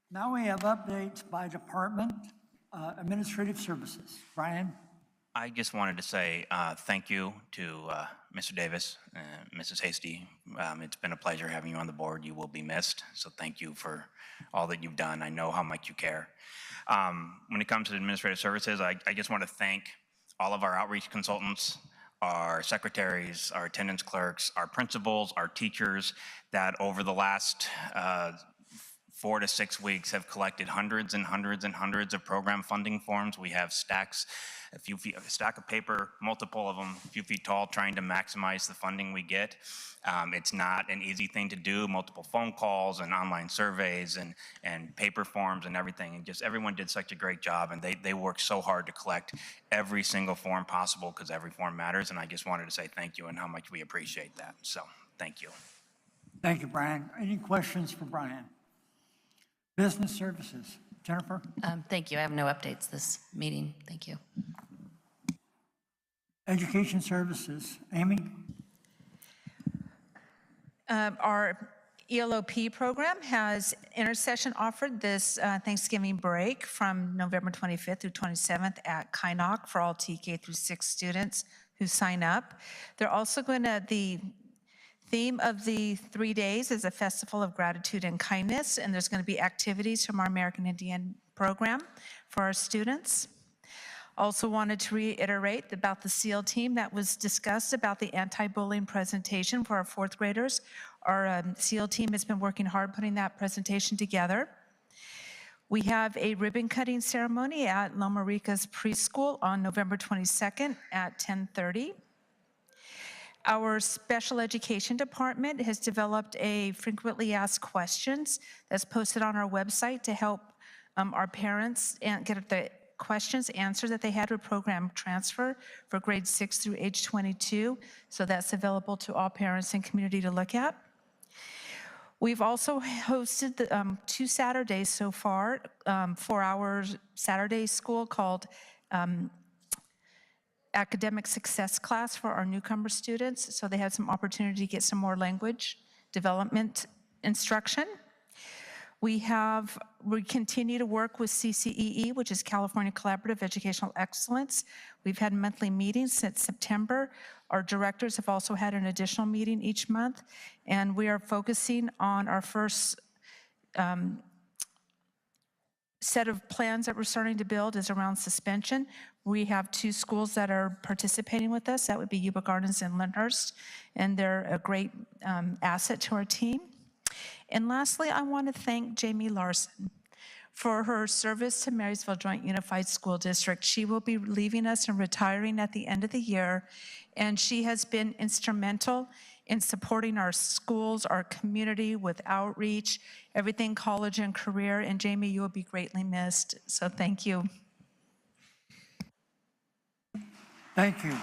Now we have updates by department. Administrative services. Brian? I just wanted to say thank you to Mr. Davis and Mrs. Hasty. It's been a pleasure having you on the board. You will be missed, so thank you for all that you've done. I know how much you care. When it comes to administrative services, I just want to thank all of our outreach consultants, our secretaries, our attendance clerks, our principals, our teachers that over the last 4 to 6 weeks have collected hundreds and hundreds and hundreds of program funding forms. We have stacks, a stack of paper, multiple of them, a few feet tall, trying to maximize the funding we get. It's not an easy thing to do, multiple phone calls and online surveys and paper forms and everything. And just everyone did such a great job, and they worked so hard to collect every single form possible because every form matters. And I just wanted to say thank you and how much we appreciate that. So thank you. Thank you, Brian. Any questions for Brian? Business services. Jennifer? Thank you. I have no updates this meeting. Thank you. Education services. Amy? Our ELOP program has intercession offered this Thanksgiving break from November 25th through 27th at Kynoch for all TK through 6 students who sign up. They're also going to, the theme of the 3 days is a festival of gratitude and kindness, and there's going to be activities from our American Indian program for our students. Also wanted to reiterate about the SEAL team that was discussed about the anti-bullying presentation for our 4th graders. Our SEAL team has been working hard putting that presentation together. We have a ribbon cutting ceremony at Loma Rica's preschool on November 22nd at 10:30. Our special education department has developed a frequently asked questions that's posted on our website to help our parents get the questions answered that they had with program transfer for grade 6 through age 22. So that's available to all parents and community to look at. We've also hosted 2 Saturdays so far, 4-hour Saturday school called academic success class for our newcomer students, so they had some opportunity to get some more language development instruction. We continue to work with CCEE, which is California Collaborative Educational Excellence. We've had monthly meetings since September. Our directors have also had an additional meeting each month, and we are focusing on our first set of plans that we're starting to build is around suspension. We have 2 schools that are participating with us. That would be Yuba Gardens and Lyndhurst, and they're a great asset to our team. And lastly, I want to thank Jami Larson for her service to Marysville Joint Unified School District. She will be leaving us and retiring at the end of the year, and she has been instrumental in supporting our schools, our community with outreach, everything college and career. And Jami, you will be greatly missed, so thank you. Thank you.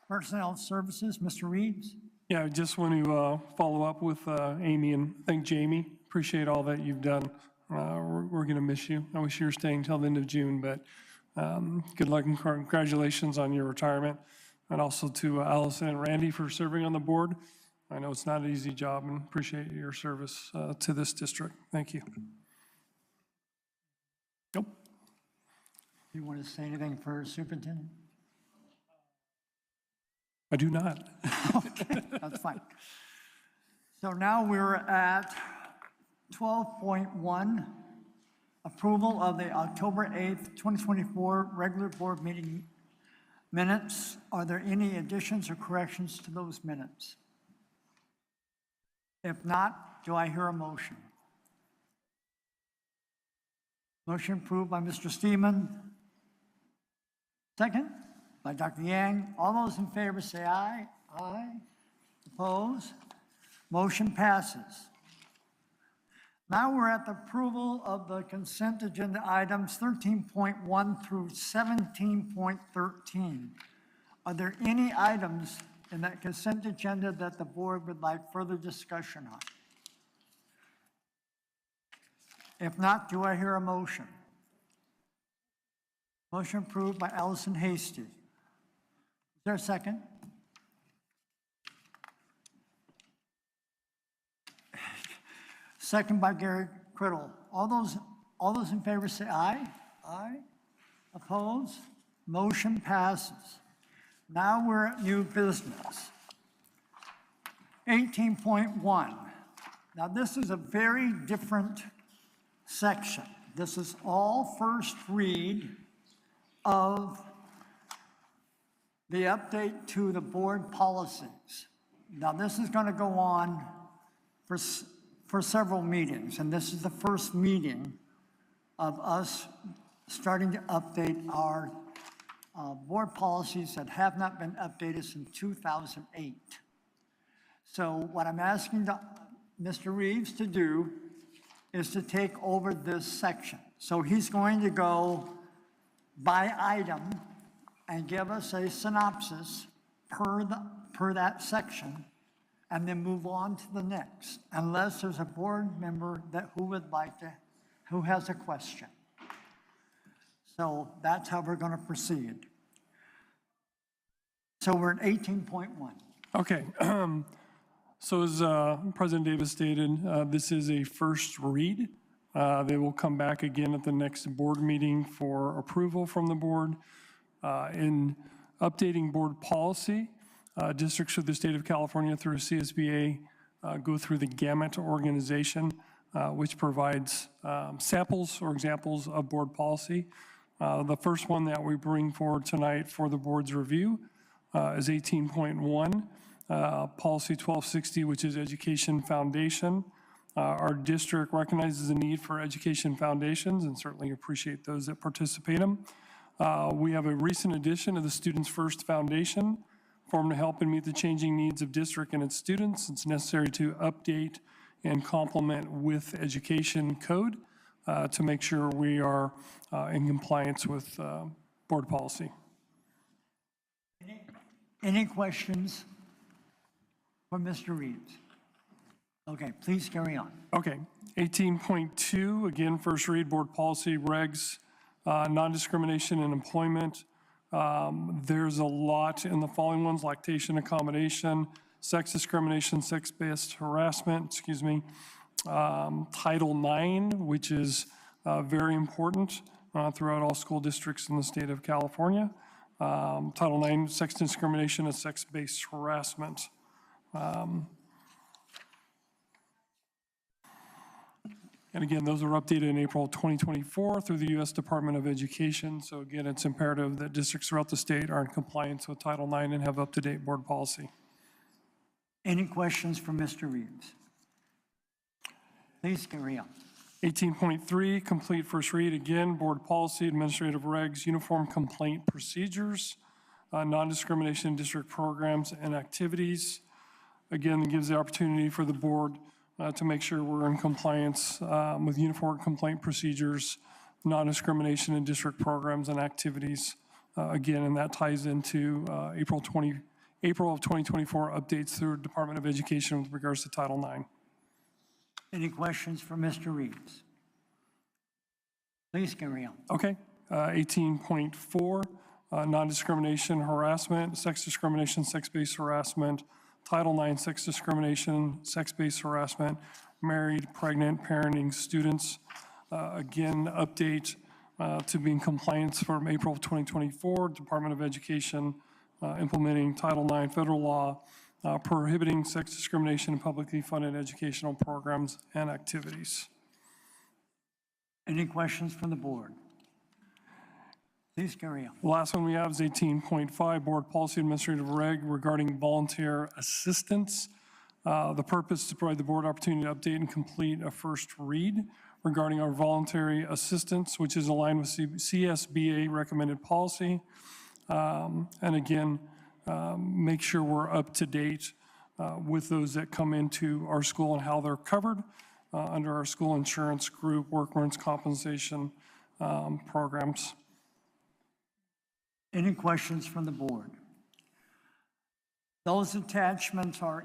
Personnel Services, Mr. Reeves. Yeah, I just want to follow up with Amy and thank Jami. Appreciate all that you've done. We're going to miss you. I wish you were staying till the end of June, but good luck and congratulations on your retirement. And also to Allison and Randy for serving on the board. I know it's not an easy job and appreciate your service to this district. Thank you. Nope. Do you want to say anything for Superintendent? I do not. Okay, that's fine. So now we're at 12.1, approval of the October 8th, 2024 regular board meeting minutes. Are there any additions or corrections to those minutes? If not, do I hear a motion? Motion approved by Mr. Steeman. Second by Dr. Yang. All those in favor say aye. Aye. Opposed? Motion passes. Now we're at the approval of the consent agenda items 13.1 through 17.13. Are there any items in that consent agenda that the board would like further discussion on? If not, do I hear a motion? Motion approved by Allison Hasty. Is there a second? Second by Gary Criddle. All those in favor say aye. Aye. Opposed? Motion passes. Now we're at new business. 18.1. Now this is a very different section. This is all first read of the update to the board policies. Now this is going to go on for several meetings, and this is the first meeting of us starting to update our board policies that have not been updated since 2008. So what I'm asking Mr. Reeves to do is to take over this section. So he's going to go by item and give us a synopsis per that section, and then move on to the next, unless there's a board member who has a question. So that's how we're going to proceed. So we're at 18.1. Okay. So as President Davis stated, this is a first read. They will come back again at the next board meeting for approval from the board. In updating board policy, districts of the state of California through CSBA go through the gamut organization, which provides samples or examples of board policy. The first one that we bring forward tonight for the board's review is 18.1, Policy 1260, which is Education Foundation. Our district recognizes the need for education foundations and certainly appreciate those that participate in them. We have a recent addition of the Students First Foundation, formed to help and meet the changing needs of district and its students. It's necessary to update and complement with education code to make sure we are in compliance with board policy. Any questions for Mr. Reeves? Okay, please carry on. Okay, 18.2, again, first read, board policy, regs, non-discrimination in employment. There's a lot in the following ones: lactation accommodation, sex discrimination, sex-based harassment, Title IX, which is very important throughout all school districts in the state of California. Title IX, sex discrimination and sex-based harassment. And again, those are updated in April 2024 through the U.S. Department of Education. So again, it's imperative that districts throughout the state are in compliance with Title IX and have up-to-date board policy. Any questions for Mr. Reeves? Please carry on. 18.3, complete first read. Again, board policy, administrative regs, uniform complaint procedures, non-discrimination in district programs and activities. Again, it gives the opportunity for the board to make sure we're in compliance with uniform complaint procedures, non-discrimination in district programs and activities. Again, and that ties into April of 2024 updates through Department of Education with regards to Title IX. Any questions for Mr. Reeves? Please carry on. Okay. 18.4, non-discrimination, harassment, sex discrimination, sex-based harassment, Title IX, sex discrimination, sex-based harassment, married, pregnant, parenting students. Again, update to be in compliance from April of 2024, Department of Education implementing Title IX federal law prohibiting sex discrimination in publicly funded educational programs and activities. Any questions from the board? Please carry on. The last one we have is 18.5, Board Policy Administrative Reg regarding volunteer assistance. The purpose is to provide the board opportunity to update and complete a first read regarding our voluntary assistance, which is aligned with CSBA recommended policy. And again, make sure we're up to date with those that come into our school and how they're covered under our school insurance group, workman's compensation programs. Any questions from the board? Those attachments are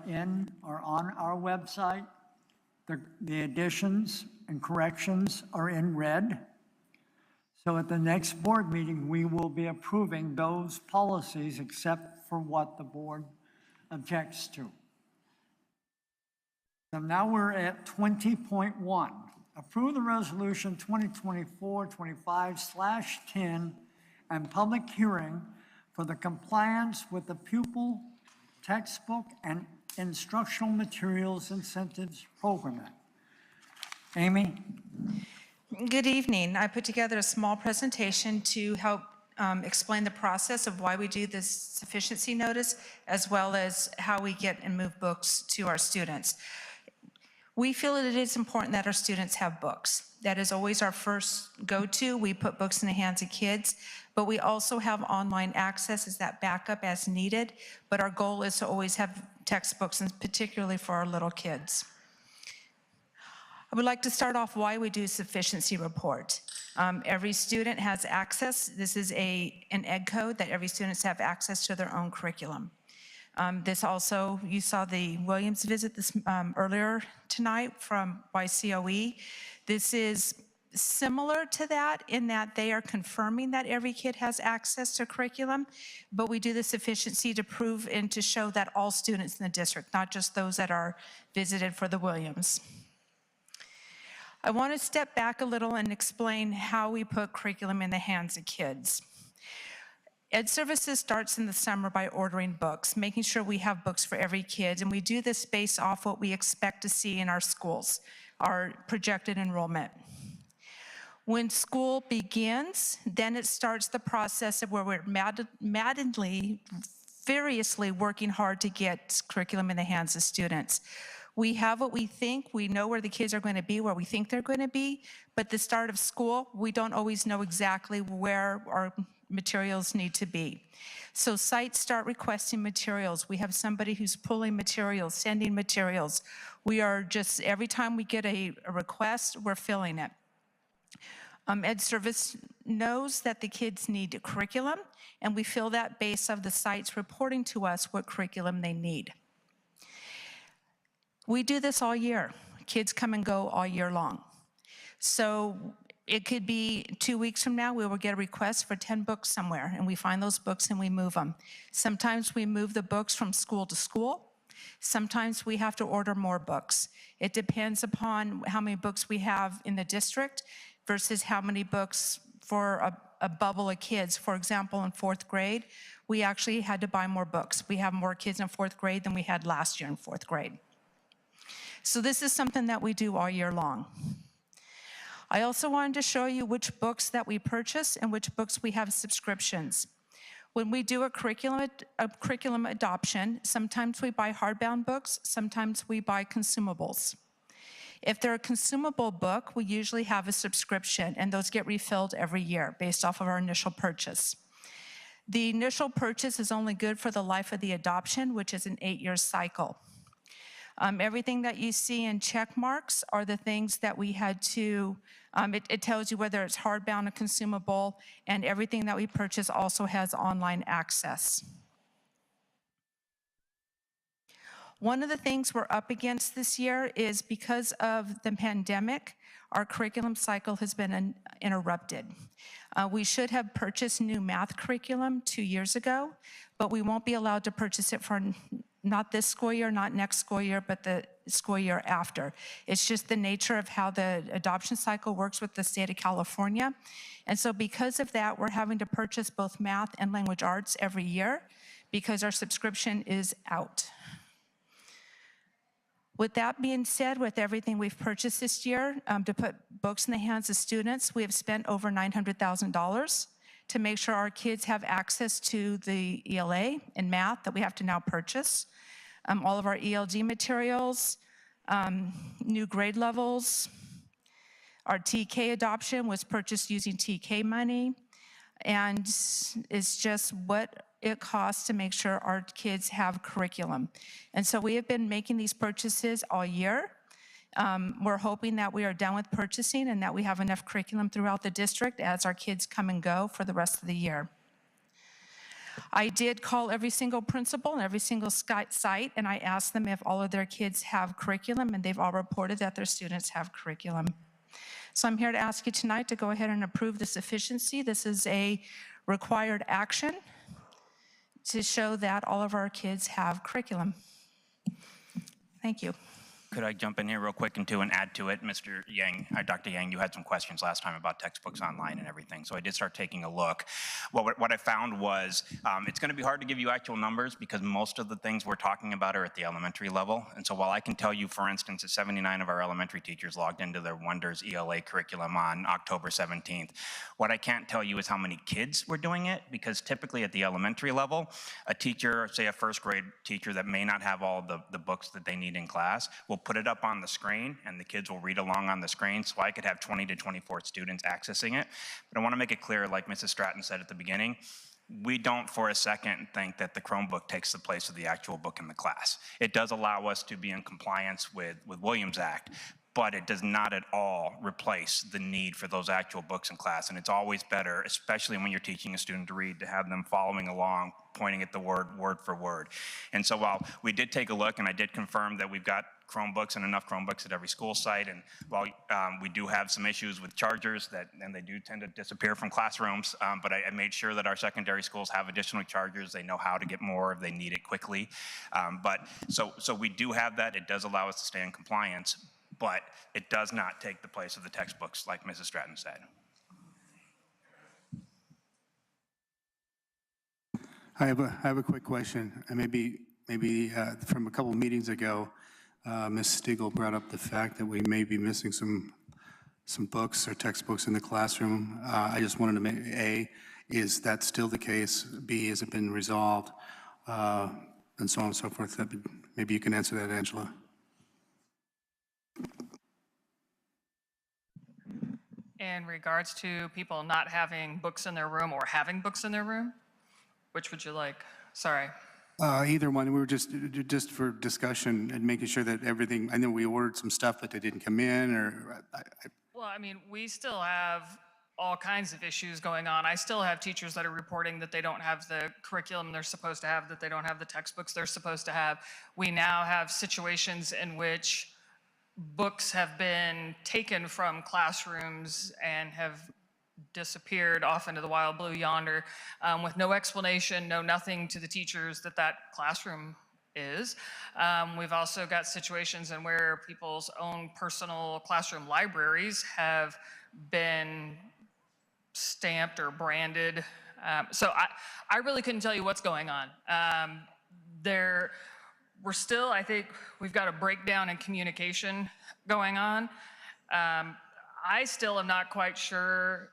on our website. The additions and corrections are in red. So at the next board meeting, we will be approving those policies except for what the board objects to. So now we're at 20.1. Approve the resolution 2024-25/10 and public hearing for the compliance with the pupil textbook and instructional materials incentives program. Amy? Good evening. I put together a small presentation to help explain the process of why we do this sufficiency notice, as well as how we get and move books to our students. We feel that it is important that our students have books. That is always our first go-to. We put books in the hands of kids, but we also have online access as that backup as needed. But our goal is to always have textbooks, and particularly for our little kids. I would like to start off why we do a sufficiency report. Every student has access. This is an ed code that every student have access to their own curriculum. This also, you saw the Williams visit this earlier tonight from YCOE. This is similar to that in that they are confirming that every kid has access to curriculum, but we do the sufficiency to prove and to show that all students in the district, not just those that are visited for the Williams. I want to step back a little and explain how we put curriculum in the hands of kids. Ed Services starts in the summer by ordering books, making sure we have books for every kid, and we do this based off what we expect to see in our schools, our projected enrollment. When school begins, then it starts the process of where we're maddeningly, furiously working hard to get curriculum in the hands of students. We have what we think, we know where the kids are going to be, where we think they're going to be, but the start of school, we don't always know exactly where our materials need to be. So sites start requesting materials. We have somebody who's pulling materials, sending materials. We are just, every time we get a request, we're filling it. Ed Service knows that the kids need curriculum, and we fill that based of the sites reporting to us what curriculum they need. We do this all year. Kids come and go all year long. So it could be 2 weeks from now, we will get a request for 10 books somewhere, and we find those books and we move them. Sometimes we move the books from school to school. Sometimes we have to order more books. It depends upon how many books we have in the district versus how many books for a bubble of kids. For example, in 4th grade, we actually had to buy more books. We have more kids in 4th grade than we had last year in 4th grade. So this is something that we do all year long. I also wanted to show you which books that we purchase and which books we have subscriptions. When we do a curriculum adoption, sometimes we buy hardbound books, sometimes we buy consumables. If they're a consumable book, we usually have a subscription, and those get refilled every year based off of our initial purchase. The initial purchase is only good for the life of the adoption, which is an 8-year cycle. Everything that you see in check marks are the things that we had to, it tells you whether it's hardbound or consumable, and everything that we purchase also has online access. One of the things we're up against this year is because of the pandemic, our curriculum cycle has been interrupted. We should have purchased new math curriculum 2 years ago, but we won't be allowed to purchase it for not this school year, not next school year, but the school year after. It's just the nature of how the adoption cycle works with the state of California. And so because of that, we're having to purchase both math and language arts every year because our subscription is out. With that being said, with everything we've purchased this year to put books in the hands of students, we have spent over $900,000 to make sure our kids have access to the ELA and math that we have to now purchase, all of our ELD materials, new grade levels. Our TK adoption was purchased using TK money, and it's just what it costs to make sure our kids have curriculum. And so we have been making these purchases all year. We're hoping that we are done with purchasing and that we have enough curriculum throughout the district as our kids come and go for the rest of the year. I did call every single principal and every single site, and I asked them if all of their kids have curriculum, and they've all reported that their students have curriculum. So I'm here to ask you tonight to go ahead and approve this efficiency. This is a required action to show that all of our kids have curriculum. Thank you. Could I jump in here real quick and add to it? Mr. Yang, Dr. Yang, you had some questions last time about textbooks online and everything, so I did start taking a look. What I found was it's going to be hard to give you actual numbers because most of the things we're talking about are at the elementary level. And so while I can tell you, for instance, that 79 of our elementary teachers logged into their Wonders ELA curriculum on October 17th, what I can't tell you is how many kids were doing it, because typically at the elementary level, a teacher, say a first grade teacher that may not have all the books that they need in class, will put it up on the screen and the kids will read along on the screen, so I could have 20 to 24 students accessing it. But I want to make it clear, like Mrs. Stratton said at the beginning, we don't for a second think that the Chromebook takes the place of the actual book in the class. It does allow us to be in compliance with Williams Act, but it does not at all replace the need for those actual books in class. And it's always better, especially when you're teaching a student to read, to have them following along, pointing at the word for word. And so while we did take a look, and I did confirm that we've got Chromebooks and enough Chromebooks at every school site, and while we do have some issues with chargers, and they do tend to disappear from classrooms, but I made sure that our secondary schools have additional chargers. They know how to get more if they need it quickly. So we do have that. It does allow us to stay in compliance, but it does not take the place of the textbooks, like Mrs. Stratton said. I have a quick question, and maybe from a couple meetings ago, Ms. Stigl brought up the fact that we may be missing some books or textbooks in the classroom. I just wanted to make, A, is that still the case? B, has it been resolved? And so on and so forth. Maybe you can answer that, Angela. In regards to people not having books in their room or having books in their room, which would you like? Sorry. Either one. We were just for discussion and making sure that everything, I know we ordered some stuff, but they didn't come in, or Well, I mean, we still have all kinds of issues going on. I still have teachers that are reporting that they don't have the curriculum they're supposed to have, that they don't have the textbooks they're supposed to have. We now have situations in which books have been taken from classrooms and have disappeared off into the wild blue yonder with no explanation, no nothing to the teachers that that classroom is. We've also got situations in where people's own personal classroom libraries have been stamped or branded. So I really couldn't tell you what's going on. We're still, I think we've got a breakdown in communication going on. I still am not quite sure.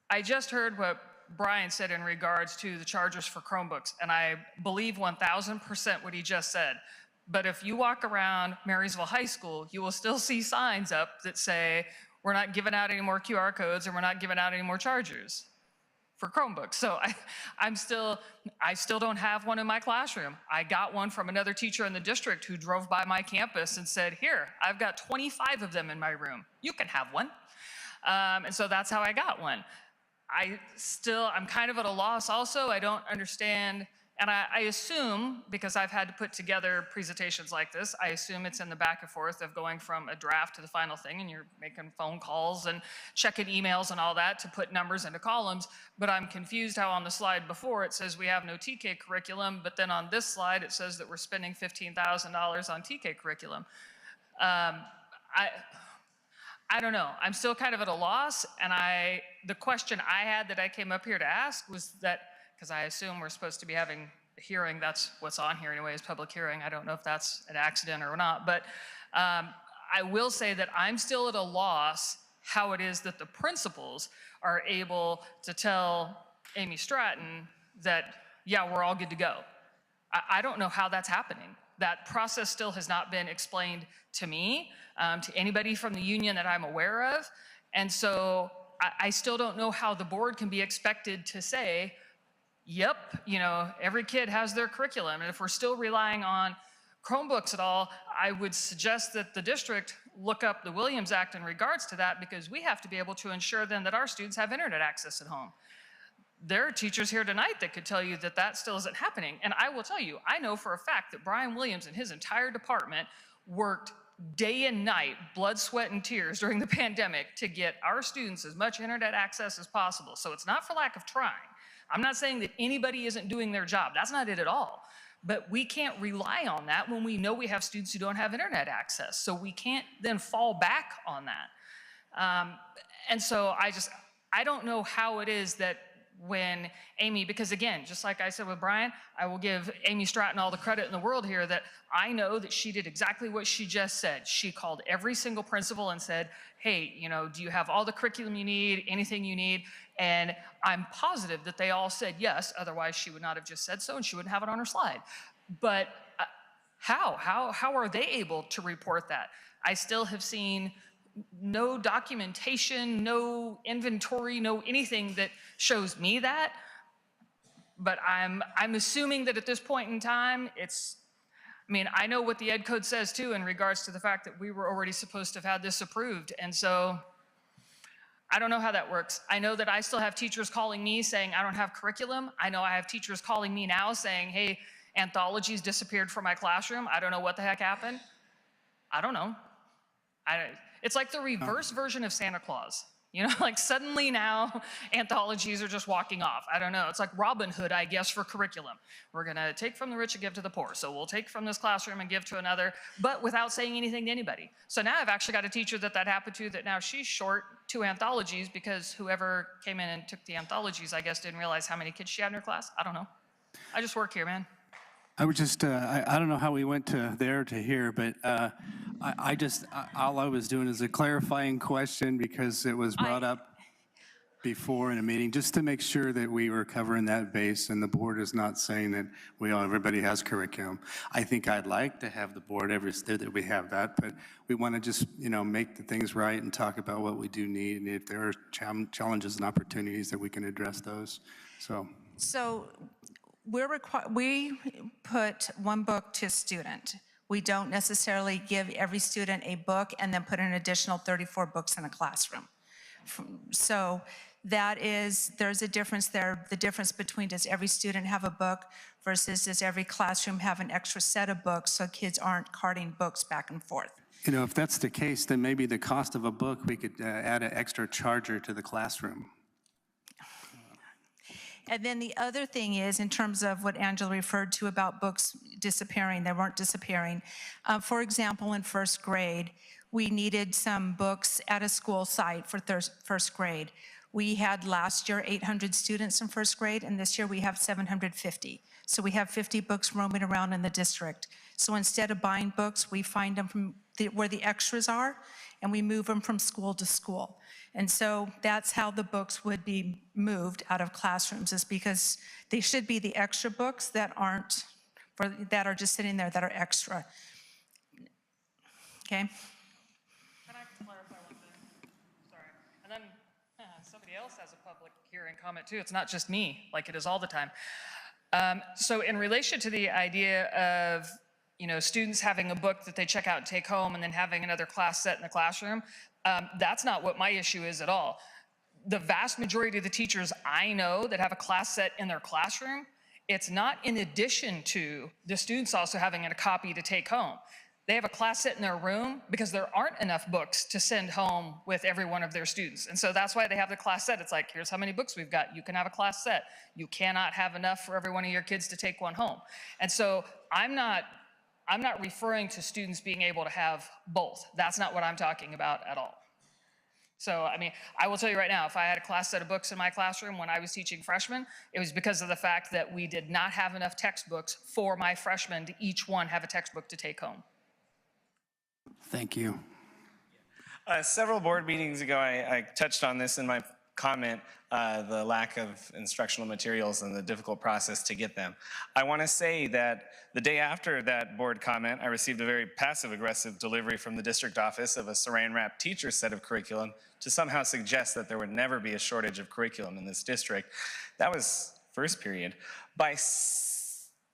I just heard what Brian said in regards to the chargers for Chromebooks, and I believe 1000% what he just said. But if you walk around Marysville High School, you will still see signs up that say, we're not giving out any more QR codes and we're not giving out any more chargers for Chromebooks. So I still don't have one in my classroom. I got one from another teacher in the district who drove by my campus and said, here, I've got 25 of them in my room. You can have one. And so that's how I got one. I'm kind of at a loss also. I don't understand, and I assume, because I've had to put together presentations like this, I assume it's in the back and forth of going from a draft to the final thing, and you're making phone calls and checking emails and all that to put numbers into columns, but I'm confused how on the slide before it says we have no TK curriculum, but then on this slide it says that we're spending $15,000 on TK curriculum. I don't know. I'm still kind of at a loss, and the question I had that I came up here to ask was that, because I assume we're supposed to be having a hearing, that's what's on here anyway, is public hearing. I don't know if that's an accident or not, but I will say that I'm still at a loss how it is that the principals are able to tell Amy Stratton that, yeah, we're all good to go. I don't know how that's happening. That process still has not been explained to me, to anybody from the union that I'm aware of. And so I still don't know how the board can be expected to say, yep, every kid has their curriculum. And if we're still relying on Chromebooks at all, I would suggest that the district look up the Williams Act in regards to that, because we have to be able to ensure then that our students have internet access at home. There are teachers here tonight that could tell you that that still isn't happening. And I will tell you, I know for a fact that Brian Williams and his entire department worked day and night, blood, sweat, and tears during the pandemic to get our students as much internet access as possible. So it's not for lack of trying. I'm not saying that anybody isn't doing their job. That's not it at all. But we can't rely on that when we know we have students who don't have internet access. So we can't then fall back on that. And so I don't know how it is that when Amy, because again, just like I said with Brian, I will give Amy Stratton all the credit in the world here that I know that she did exactly what she just said. She called every single principal and said, hey, do you have all the curriculum you need, anything you need? And I'm positive that they all said yes, otherwise she would not have just said so and she wouldn't have it on her slide. But how are they able to report that? I still have seen no documentation, no inventory, no anything that shows me that. But I'm assuming that at this point in time, I know what the Ed Code says too in regards to the fact that we were already supposed to have had this approved. And so I don't know how that works. I know that I still have teachers calling me saying I don't have curriculum. I know I have teachers calling me now saying, hey, anthologies disappeared from my classroom. I don't know what the heck happened. I don't know. It's like the reverse version of Santa Claus. Like suddenly now anthologies are just walking off. I don't know. It's like Robin Hood, I guess, for curriculum. We're going to take from the rich and give to the poor. So we'll take from this classroom and give to another, but without saying anything to anybody. So now I've actually got a teacher that happened to that now she's short 2 anthologies because whoever came in and took the anthologies, I guess, didn't realize how many kids she had in her class. I don't know. I just work here, man. I would just, I don't know how we went to there to here, but all I was doing is a clarifying question because it was brought up before in a meeting, just to make sure that we were covering that base and the board is not saying that everybody has curriculum. I think I'd like to have the board that we have that, but we want to just, make the things right and talk about what we do need, and if there are challenges and opportunities that we can address those. So we put one book to student. We don't necessarily give every student a book and then put an additional 34 books in a classroom. So there's a difference there. The difference between does every student have a book versus does every classroom have an extra set of books so kids aren't carting books back and forth. If that's the case, then maybe the cost of a book, we could add an extra charger to the classroom. And then the other thing is, in terms of what Angela referred to about books disappearing, they weren't disappearing. For example, in first grade, we needed some books at a school site for first grade. We had last year 800 students in first grade, and this year we have 750. So we have 50 books roaming around in the district. So instead of buying books, we find them from where the extras are, and we move them from school to school. And so that's how the books would be moved out of classrooms, is because they should be the extra books that aren't, that are just sitting there that are extra. Okay? Can I clarify one thing? Sorry. And then somebody else has a public hearing comment too. It's not just me, like it is all the time. So in relation to the idea of, students having a book that they check out and take home and then having another class set in the classroom, that's not what my issue is at all. The vast majority of the teachers I know that have a class set in their classroom, it's not in addition to the students also having a copy to take home. They have a class set in their room because there aren't enough books to send home with every one of their students. And so that's why they have the class set. It's like, here's how many books we've got. You can have a class set. You cannot have enough for every one of your kids to take one home. And so I'm not referring to students being able to have both. That's not what I'm talking about at all. So, I mean, I will tell you right now, if I had a class set of books in my classroom when I was teaching freshmen, it was because of the fact that we did not have enough textbooks for my freshmen to each one have a textbook to take home. Thank you. Several board meetings ago, I touched on this in my comment, the lack of instructional materials and the difficult process to get them. I want to say that the day after that board comment, I received a very passive-aggressive delivery from the district office of a saran-wrap teacher set of curriculum to somehow suggest that there would never be a shortage of curriculum in this district. That was first period. By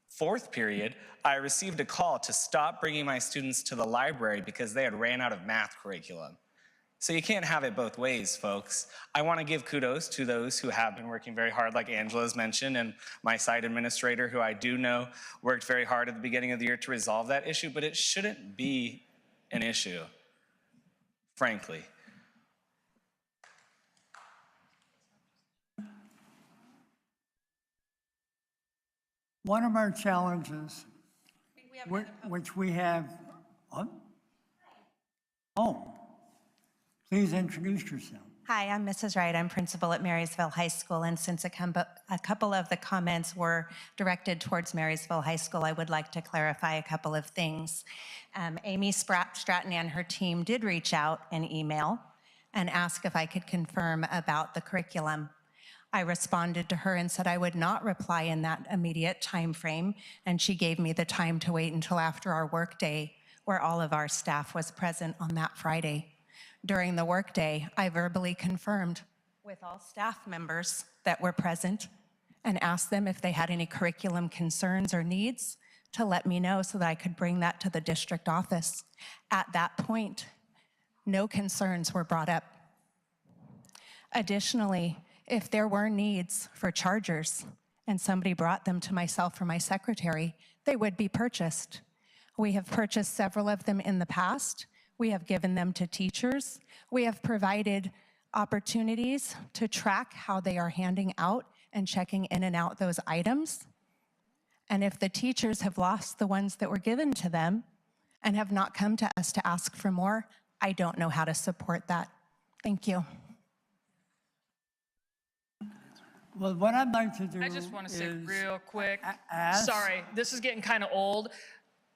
fourth period, I received a call to stop bringing my students to the library because they had ran out of math curriculum. So you can't have it both ways, folks. I want to give kudos to those who have been working very hard, like Angela's mentioned, and my site administrator, who I do know worked very hard at the beginning of the year to resolve that issue, but it shouldn't be an issue, frankly. One of our challenges, which we have, please introduce yourself. Hi, I'm Mrs. Wright. I'm principal at Marysville High School, and since a couple of the comments were directed towards Marysville High School, I would like to clarify a couple of things. Amy Stratton and her team did reach out in email and ask if I could confirm about the curriculum. I responded to her and said I would not reply in that immediate time frame, and she gave me the time to wait until after our workday, where all of our staff was present on that Friday. During the workday, I verbally confirmed with all staff members that were present and asked them if they had any curriculum concerns or needs to let me know so that I could bring that to the district office. At that point, no concerns were brought up. Additionally, if there were needs for chargers and somebody brought them to myself or my secretary, they would be purchased. We have purchased several of them in the past. We have given them to teachers. We have provided opportunities to track how they are handing out and checking in and out those items. And if the teachers have lost the ones that were given to them and have not come to us to ask for more, I don't know how to support that. Thank you. Well, what I'd like to do I just want to say real quick, ask- sorry, this is getting kind of old.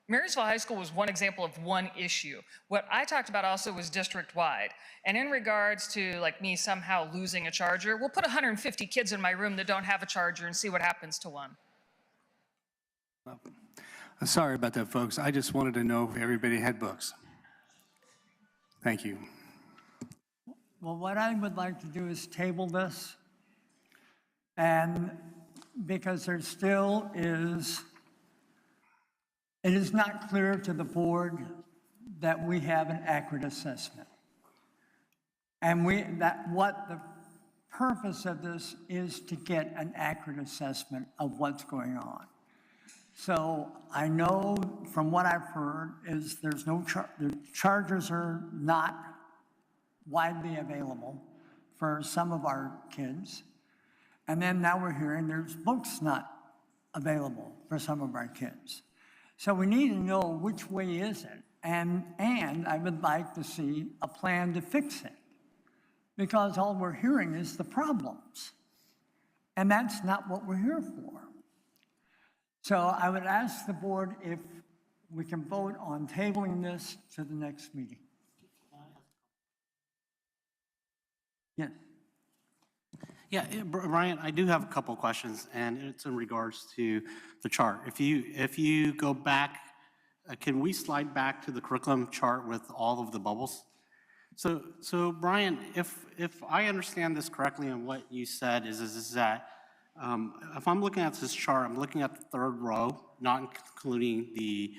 Marysville High School was one example of one issue. What I talked about also was district-wide. And in regards to like me somehow losing a charger, we'll put 150 kids in my room that don't have a charger and see what happens to one. Sorry about that, folks. I just wanted to know if everybody had books. Thank you. Well, what I would like to do is table this, and because there still is, it is not clear to the board that we have an accurate assessment. And what the purpose of this is to get an accurate assessment of what's going on. So I know from what I've heard is the chargers are not widely available for some of our kids. And then now we're hearing there's books not available for some of our kids. So we need to know which way is it. And I would like to see a plan to fix it, because all we're hearing is the problems. And that's not what we're here for. So I would ask the board if we can vote on tabling this to the next meeting. Yes. Yeah, Brian, I do have a couple of questions, and it's in regards to the chart. If you go back, can we slide back to the curriculum chart with all of the bubbles? So Brian, if I understand this correctly and what you said is that if I'm looking at this chart, I'm looking at the third row, not including the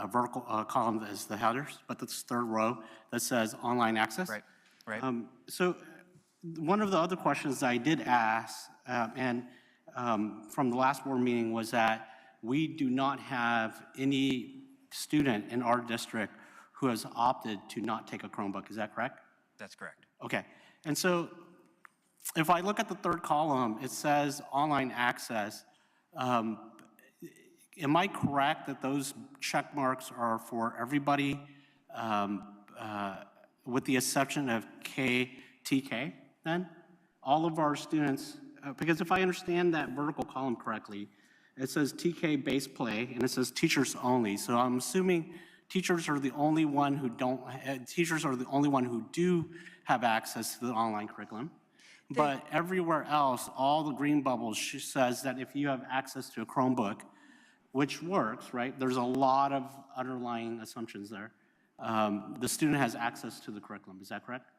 vertical column that is the headers, but this third row that says online access. Right, right. So one of the other questions that I did ask, from the last board meeting, was that we do not have any student in our district who has opted to not take a Chromebook. Is that correct? That's correct. Okay. And so if I look at the third column, it says online access. Am I correct that those check marks are for everybody with the exception of KTK then? All of our students, because if I understand that vertical column correctly, it says TK base play and it says teachers only. So I'm assuming teachers are the only one who do have access to the online curriculum. But everywhere else, all the green bubbles says that if you have access to a Chromebook, which works, right? There's a lot of underlying assumptions there. The student has access to the curriculum. Is that correct?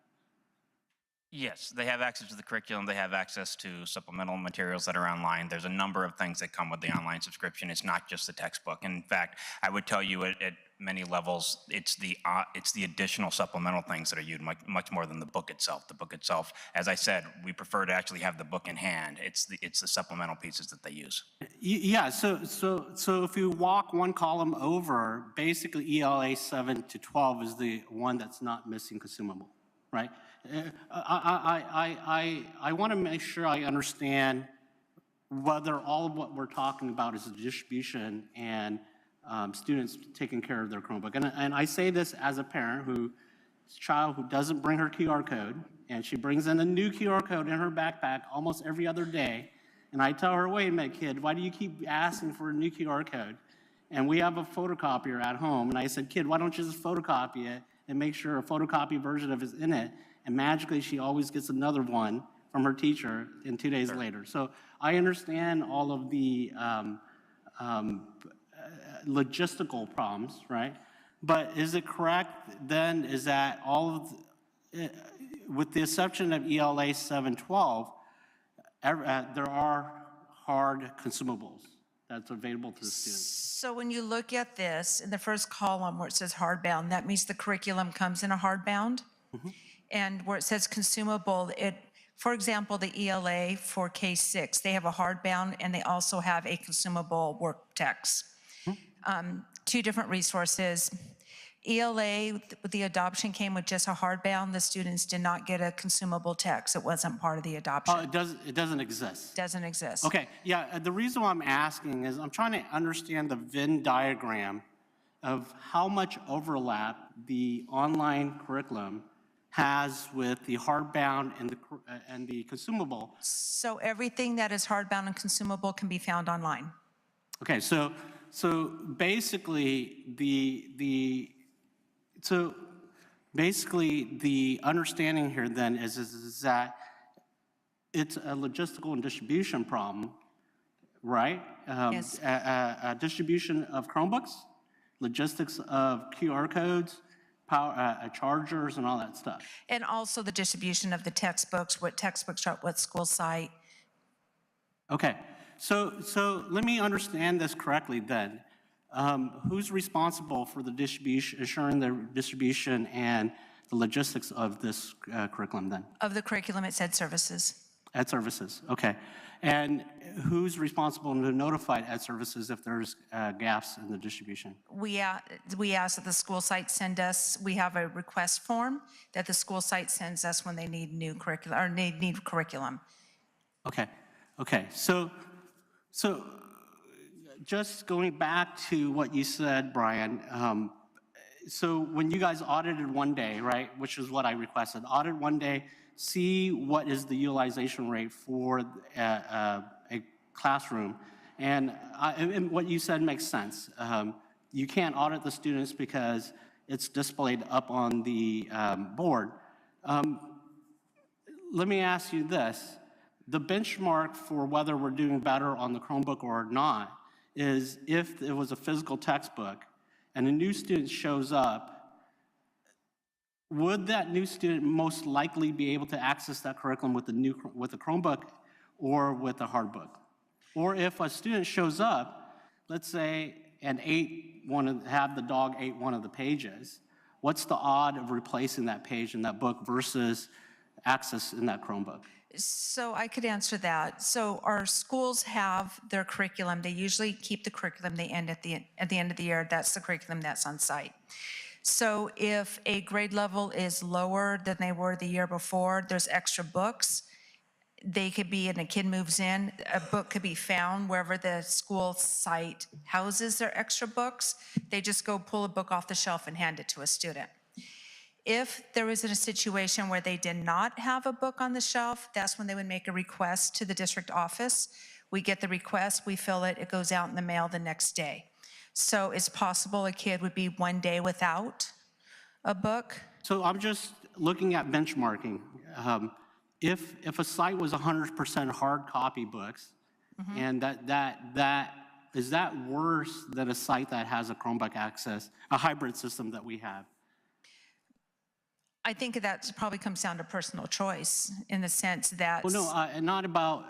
Yes, they have access to the curriculum. They have access to supplemental materials that are online. There's a number of things that come with the online subscription. It's not just the textbook. In fact, I would tell you at many levels, it's the additional supplemental things that are used much more than the book itself. The book itself, as I said, we prefer to actually have the book in hand. It's the supplemental pieces that they use. Yeah. So if you walk one column over, basically ELA 7 to 12 is the one that's not missing consumable, right? I want to make sure I understand whether all of what we're talking about is the distribution and students taking care of their Chromebook. And I say this as a parent whose child who doesn't bring her QR code, and she brings in a new QR code in her backpack almost every other day. And I tell her, wait a minute, kid, why do you keep asking for a new QR code? And we have a photocopier at home. And I said, kid, why don't you just photocopy it and make sure a photocopy version of it is in it? And magically, she always gets another one from her teacher in 2 days later. So I understand all of the logistical problems, right? But is it correct then is that all of, with the exception of ELA 712, there are hard consumables that's available to the students? So when you look at this, in the first column where it says hardbound, that means the curriculum comes in a hardbound. Mm-hmm. And where it says consumable, for example, the ELA for K6, they have a hardbound and they also have a consumable work text. Two different resources. ELA, the adoption came with just a hardbound. The students did not get a consumable text. It wasn't part of the adoption. It doesn't exist? Doesn't exist. Okay, yeah, the reason why I'm asking is I'm trying to understand the Venn diagram of how much overlap the online curriculum has with the hardbound and the consumable. So everything that is hardbound and consumable can be found online. Okay, so basically the understanding here then is that it's a logistical and distribution problem, right? Yes. Distribution of Chromebooks, logistics of QR codes, chargers and all that stuff. And also the distribution of the textbooks, what textbooks are at what school site. Okay, so let me understand this correctly then. Who's responsible for the distribution, ensuring the distribution and the logistics of this curriculum then? Of the curriculum, it said services. Ed Services, okay. And who's responsible to notify Ed Services if there's gaps in the distribution? We ask that the school site send us, we have a request form that the school site sends us when they need new curriculum, or need curriculum. Okay, so just going back to what you said, Brian, so when you guys audited one day, right, which is what I requested, audit one day, see what is the utilization rate for a classroom. And what you said makes sense. you can't audit the students because it's displayed up on the board. Let me ask you this. The benchmark for whether we're doing better on the Chromebook or not is if it was a physical textbook and a new student shows up, would that new student most likely be able to access that curriculum with the Chromebook or with a hard book? Or if a student shows up, let's say, and have the dog ate one of the pages, what's the odd of replacing that page in that book versus access in that Chromebook? So I could answer that. So our schools have their curriculum. They usually keep the curriculum they end at the end of the year. That's the curriculum that's on site. So if a grade level is lower than they were the year before, there's extra books. They could be, and a kid moves in, a book could be found wherever the school site houses their extra books. They just go pull a book off the shelf and hand it to a student. If there was a situation where they did not have a book on the shelf, that's when they would make a request to the district office. We get the request, we fill it, it goes out in the mail the next day. So it's possible a kid would be one day without a book. So I'm just looking at benchmarking. If a site was 100% hard copy books, and is that worse than a site that has a Chromebook access, a hybrid system that we have? I think that probably comes down to personal choice in the sense that. Well, no, not about,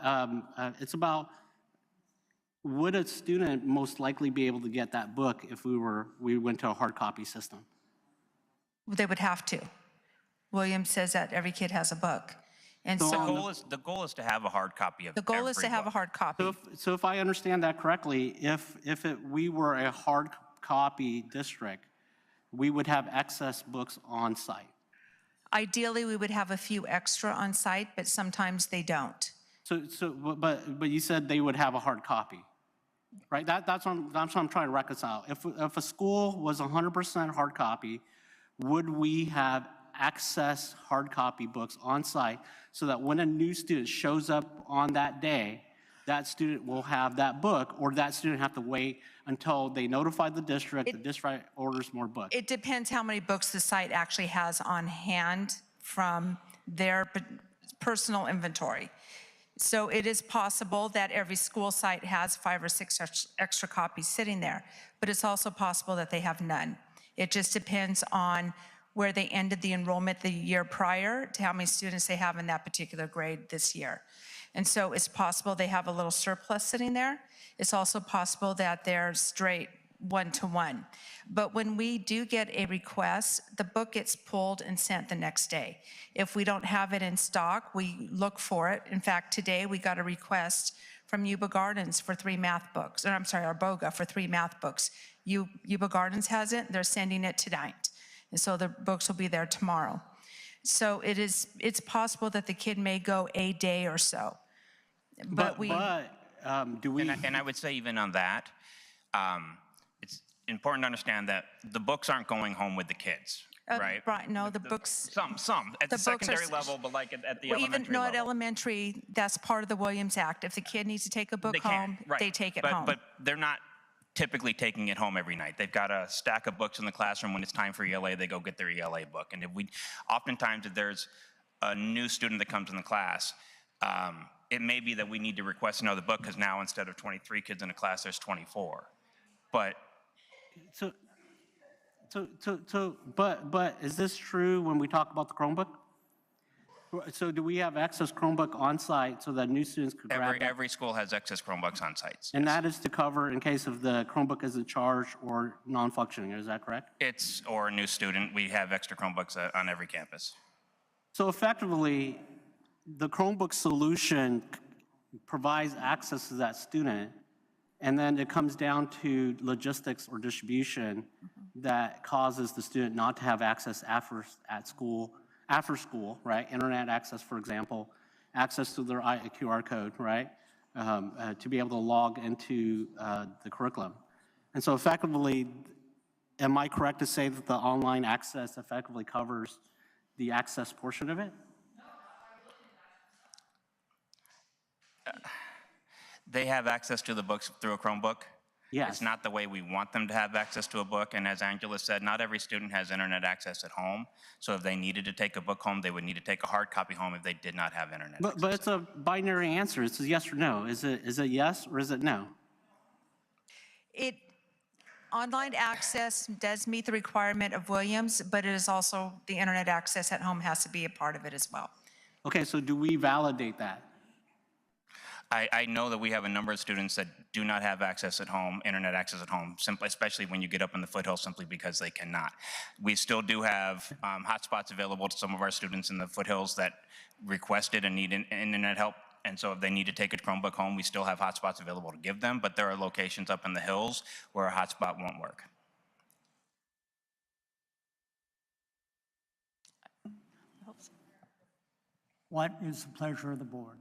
it's about, would a student most likely be able to get that book if we went to a hard copy system? They would have to. Williams says that every kid has a book. And the goal is to have a hard copy of the goal is to have a book. hard copy. So if I understand that correctly, if we were a hard copy district, we would have excess books on site. Ideally, we would have a few extra on site, but sometimes they don't. But you said they would have a hard copy, right? That's what I'm trying to reconcile. If a school was 100% hard copy, would we have access hard copy books on site so that when a new student shows up on that day, that student will have that book, or that student have to wait until they notify the district orders more books? It depends how many books the site actually has on hand from their personal inventory. So it is possible that every school site has 5 or 6 extra copies sitting there, but it's also possible that they have none. It just depends on where they ended the enrollment the year prior to how many students they have in that particular grade this year. And so it's possible they have a little surplus sitting there. It's also possible that they're straight one-to-one. But when we do get a request, the book gets pulled and sent the next day. If we don't have it in stock, we look for it. In fact, today we got a request from Yuba Gardens for 3 math books, or I'm sorry, Arboga for 3 math books. Yuba Gardens has it, they're sending it tonight. And so the books will be there tomorrow. So it's possible that the kid may go a day or so. But do we? And I would say even on that, it's important to understand that the books aren't going home with the kids, right? Right. No, the books. Some at the secondary level, but like at the elementary level. At elementary, that's part of the Williams Act. If the kid needs to take a book home, they take it home. But they're not typically taking it home every night. They've got a stack of books in the classroom. When it's time for ELA, they go get their ELA book. And oftentimes if there's a new student that comes in the class, it may be that we need to request another book because now instead of 23 kids in a class, there's 24. But but is this true when we talk about the Chromebook? So do we have access Chromebook on site so that new students could grab it? Every school has excess Chromebooks on sites. And that is to cover in case of the Chromebook isn't charged or non-functioning, is that correct? Or a new student, we have extra Chromebooks on every campus. So effectively, the Chromebook solution provides access to that student, and then it comes down to logistics or distribution that causes the student not to have access after school, right? Internet access, for example, access to their QR code, right? To be able to log into the curriculum. And so effectively, am I correct to say that the online access effectively covers the access portion of it? They have access to the books through a Chromebook. Yes. It's not the way we want them to have access to a book. And as Angela said, not every student has internet access at home. So if they needed to take a book home, they would need to take a hard copy home if they did not have internet access. But it's a binary answer. It's a yes or no. Is it yes or is it no? Online access does meet the requirement of Williams, but it is also, the internet access at home has to be a part of it as well. Okay, so do we validate that? I know that we have a number of students that do not have access at home, internet access at home, simply, especially when you get up in the foothills, simply because they cannot. We still do have hotspots available to some of our students in the foothills that requested and need internet help. And so if they need to take a Chromebook home, we still have hotspots available to give them, but there are locations up in the hills where a hotspot won't work. What is the pleasure of the board?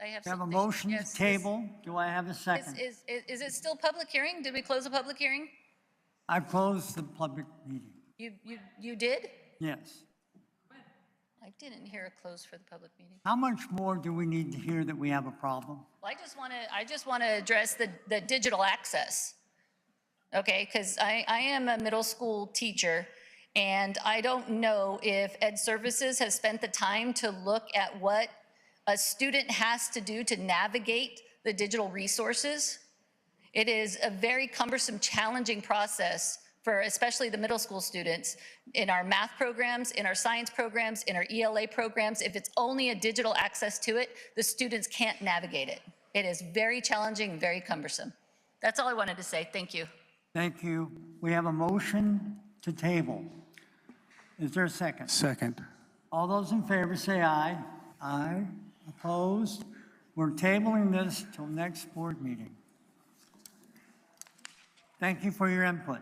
I have We have a something. motion Yes, to table. Do I have a second? Is it still public hearing? Did we close the public hearing? I closed the public meeting. You did? Yes. I didn't hear a close for the public meeting. How much more do we need to hear that we have a problem? Well, I just want to address the digital access. Okay, because I am a middle school teacher, and I don't know if Ed Services has spent the time to look at what a student has to do to navigate the digital resources. It is a very cumbersome, challenging process for especially the middle school students in our math programs, in our science programs, in our ELA programs. If it's only a digital access to it, the students can't navigate it. It is very challenging, very cumbersome. That's all I wanted to say. Thank you. Thank you. We have a motion to table. Is there a second? Second. All those in favor say aye. Aye. Opposed? We're tabling this till next board meeting. Thank you for your input.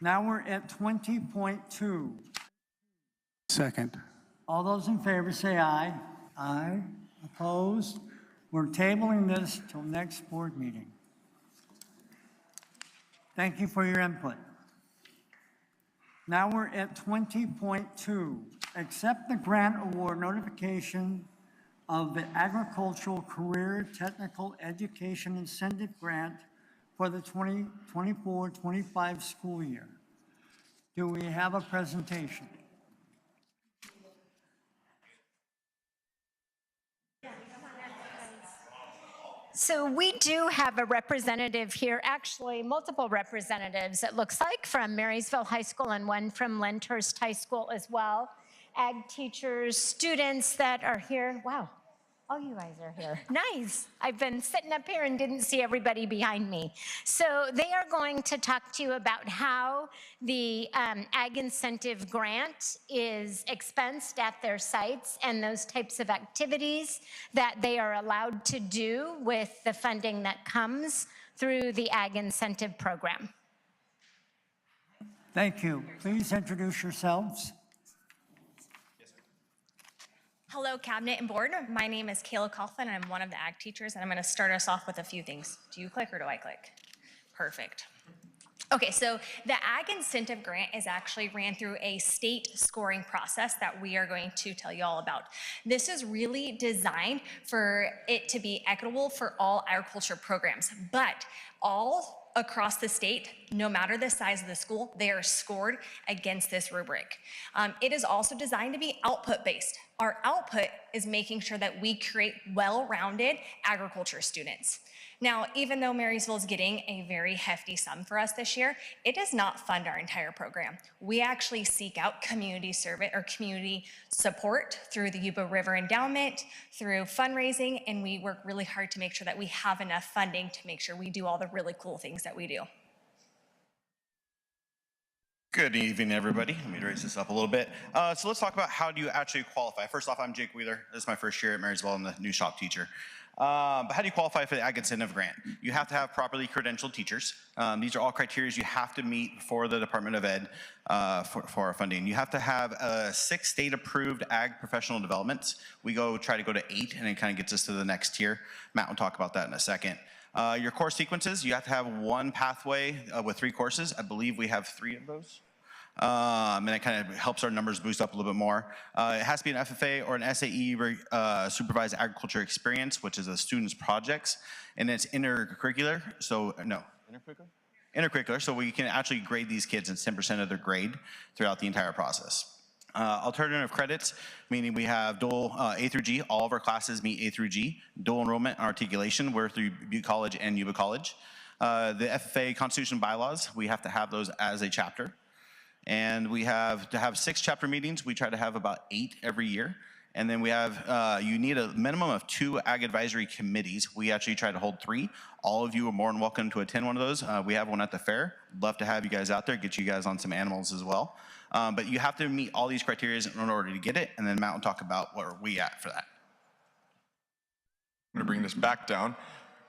Now we're at 20.2. Second. All those in favor say aye. Aye. Opposed? We're tabling this till next board meeting. Thank you for your input. Now we're at 20.2. Accept the grant award notification of the Agricultural Career Technical Education Incentive Grant for the 2024-25 school year. Do we have a presentation? So we do have a representative here, actually multiple representatives, it looks like, from Marysville High School and one from Lyndhurst High School as well. Ag teachers, students that are here. Wow. Oh, you guys are here. Nice. I've been sitting up here and didn't see everybody behind me. So they are going to talk to you about how the Ag Incentive Grant is expensed at their sites and those types of activities that they are allowed to do with the funding that comes through the Ag Incentive Program. Thank you. Please introduce yourselves. Hello, Cabinet and Board. My name is Kayla Coughlin, and I'm one of the ag teachers, and I'm going to start us off with a few things. Do you click or do I click? Perfect. Okay, so the Ag Incentive Grant is actually ran through a state scoring process that we are going to tell you all about. This is really designed for it to be equitable for all agriculture programs, but all across the state, no matter the size of the school, they are scored against this rubric. It is also designed to be output-based. Our output is making sure that we create well-rounded agriculture students. Now, even though Marysville is getting a very hefty sum for us this year, it does not fund our entire program. We actually seek out community service or community support through the Yuba River Endowment, through fundraising, and we work really hard to make sure that we have enough funding to make sure we do all the really cool things that we do. Good evening, everybody. Let me raise this up a little bit. So let's talk about how do you actually qualify. First off, I'm Jake Wheeler. This is my first year at Marysville. I'm the new shop teacher. But how do you qualify for the Ag Incentive Grant? You have to have properly credentialed teachers. These are all criteria you have to meet for the Department of Ed for our funding. You have to have 6 state-approved ag professional developments. We try to go to 8, and it kind of gets us to the next tier. Matt will talk about that in a second. Your course sequences, you have to have 1 pathway with 3 courses. I believe we have 3 of those. And it kind of helps our numbers boost up a little bit more. It has to be an FFA or an SAE supervised agriculture experience, which is a student's projects, and it's intercurricular. So no, intercurricular? Intercurricular, so we can actually grade these kids at 10% of their grade throughout the entire process. Alternative credits, meaning we have dual A through G. All of our classes meet A through G. Dual enrollment and articulation, we're through Butte College and Yuba College. The FFA Constitution bylaws, we have to have those as a chapter. And we have to have 6 chapter meetings. We try to have about 8 every year. And then we have, you need a minimum of 2 ag advisory committees. We actually try to hold 3. All of you are more than welcome to attend one of those. We have one at the fair. Love to have you guys out there, get you guys on some animals as well. But you have to meet all these criteria in order to get it, and then Matt will talk about where we at for that. I'm gonna bring this back down.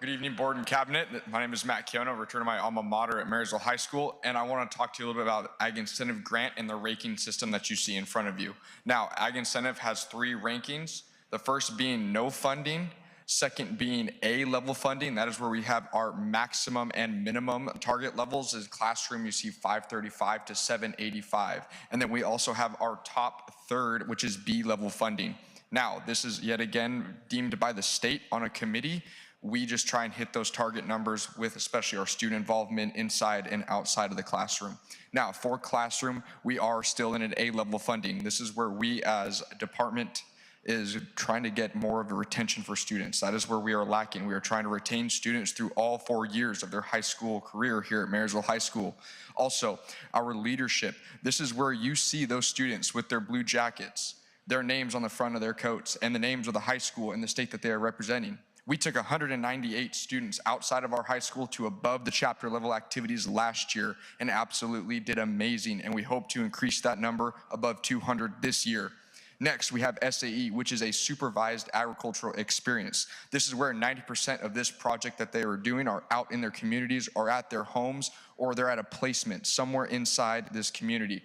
Good evening, board and cabinet. My name is Matt Kiona, return to my alma mater at Marysville High School, and I want to talk to you a little bit about Ag Incentive Grant and the ranking system that you see in front of you. Now, Ag Incentive has 3 rankings, the first being no funding, second being A-level funding. That is where we have our maximum and minimum target levels. As classroom, you see 535 to 785. And then we also have our top third, which is B-level funding. Now, this is yet again deemed by the state on a committee. We just try and hit those target numbers with especially our student involvement inside and outside of the classroom. Now, for classroom, we are still in an A-level funding. This is where we as a department is trying to get more of a retention for students. That is where we are lacking. We are trying to retain students through all 4 years of their high school career here at Marysville High School. Also, our leadership. This is where you see those students with their blue jackets, their names on the front of their coats, and the names of the high school and the state that they are representing. We took 198 students outside of our high school to above the chapter level activities last year and absolutely did amazing, and we hope to increase that number above 200 this year. Next, we have SAE, which is a supervised agricultural experience. This is where 90% of this project that they are doing are out in their communities or at their homes, or they're at a placement somewhere inside this community.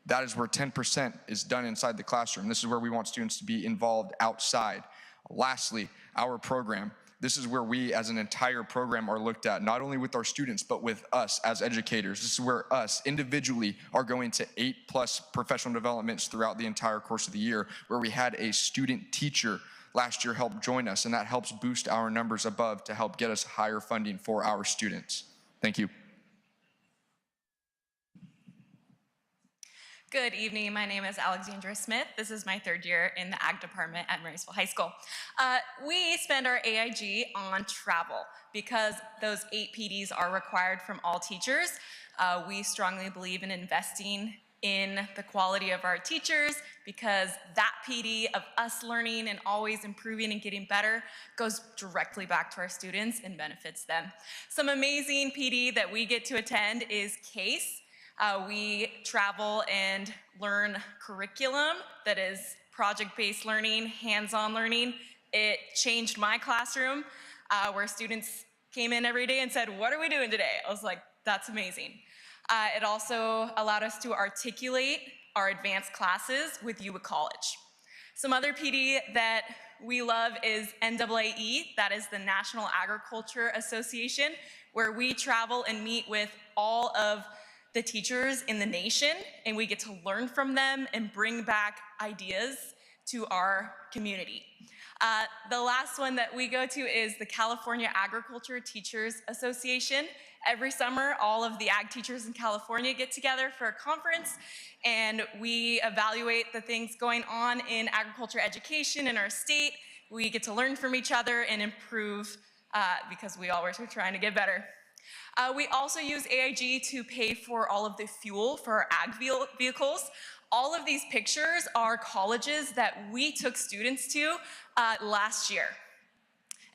That is where 10% is done inside the classroom. This is where we want students to be involved outside. Lastly, our program. This is where we as an entire program are looked at, not only with our students, but with us as educators. This is where us individually are going to 8+ professional developments throughout the entire course of the year, where we had a student teacher last year help join us, and that helps boost our numbers above to help get us higher funding for our students. Thank you. Good evening, my name is Alexandra Smith. This is my 3rd year in the Ag department at Marysville High School. We spend our AIG on travel because those 8 PDs are required from all teachers. We strongly believe in investing in the quality of our teachers because that PD of us learning and always improving and getting better goes directly back to our students and benefits them. Some amazing PD that we get to attend is CASE. We travel and learn curriculum that is project-based learning, hands-on learning. It changed my classroom where students came in every day and said, "What are we doing today?" I was like, that's amazing. It also allowed us to articulate our advanced classes with Yuba College. Some other PD that we love is NAAE, that is the National Agriculture Association, where we travel and meet with all of the teachers in the nation, and we get to learn from them and bring back ideas to our community. The last one that we go to is the California Agriculture Teachers Association. Every summer, all of the ag teachers in California get together for a conference, and we evaluate the things going on in agriculture education in our state. We get to learn from each other and improve because we always are trying to get better. We also use AIG to pay for all of the fuel for our ag vehicles. All of these pictures are colleges that we took students to last year.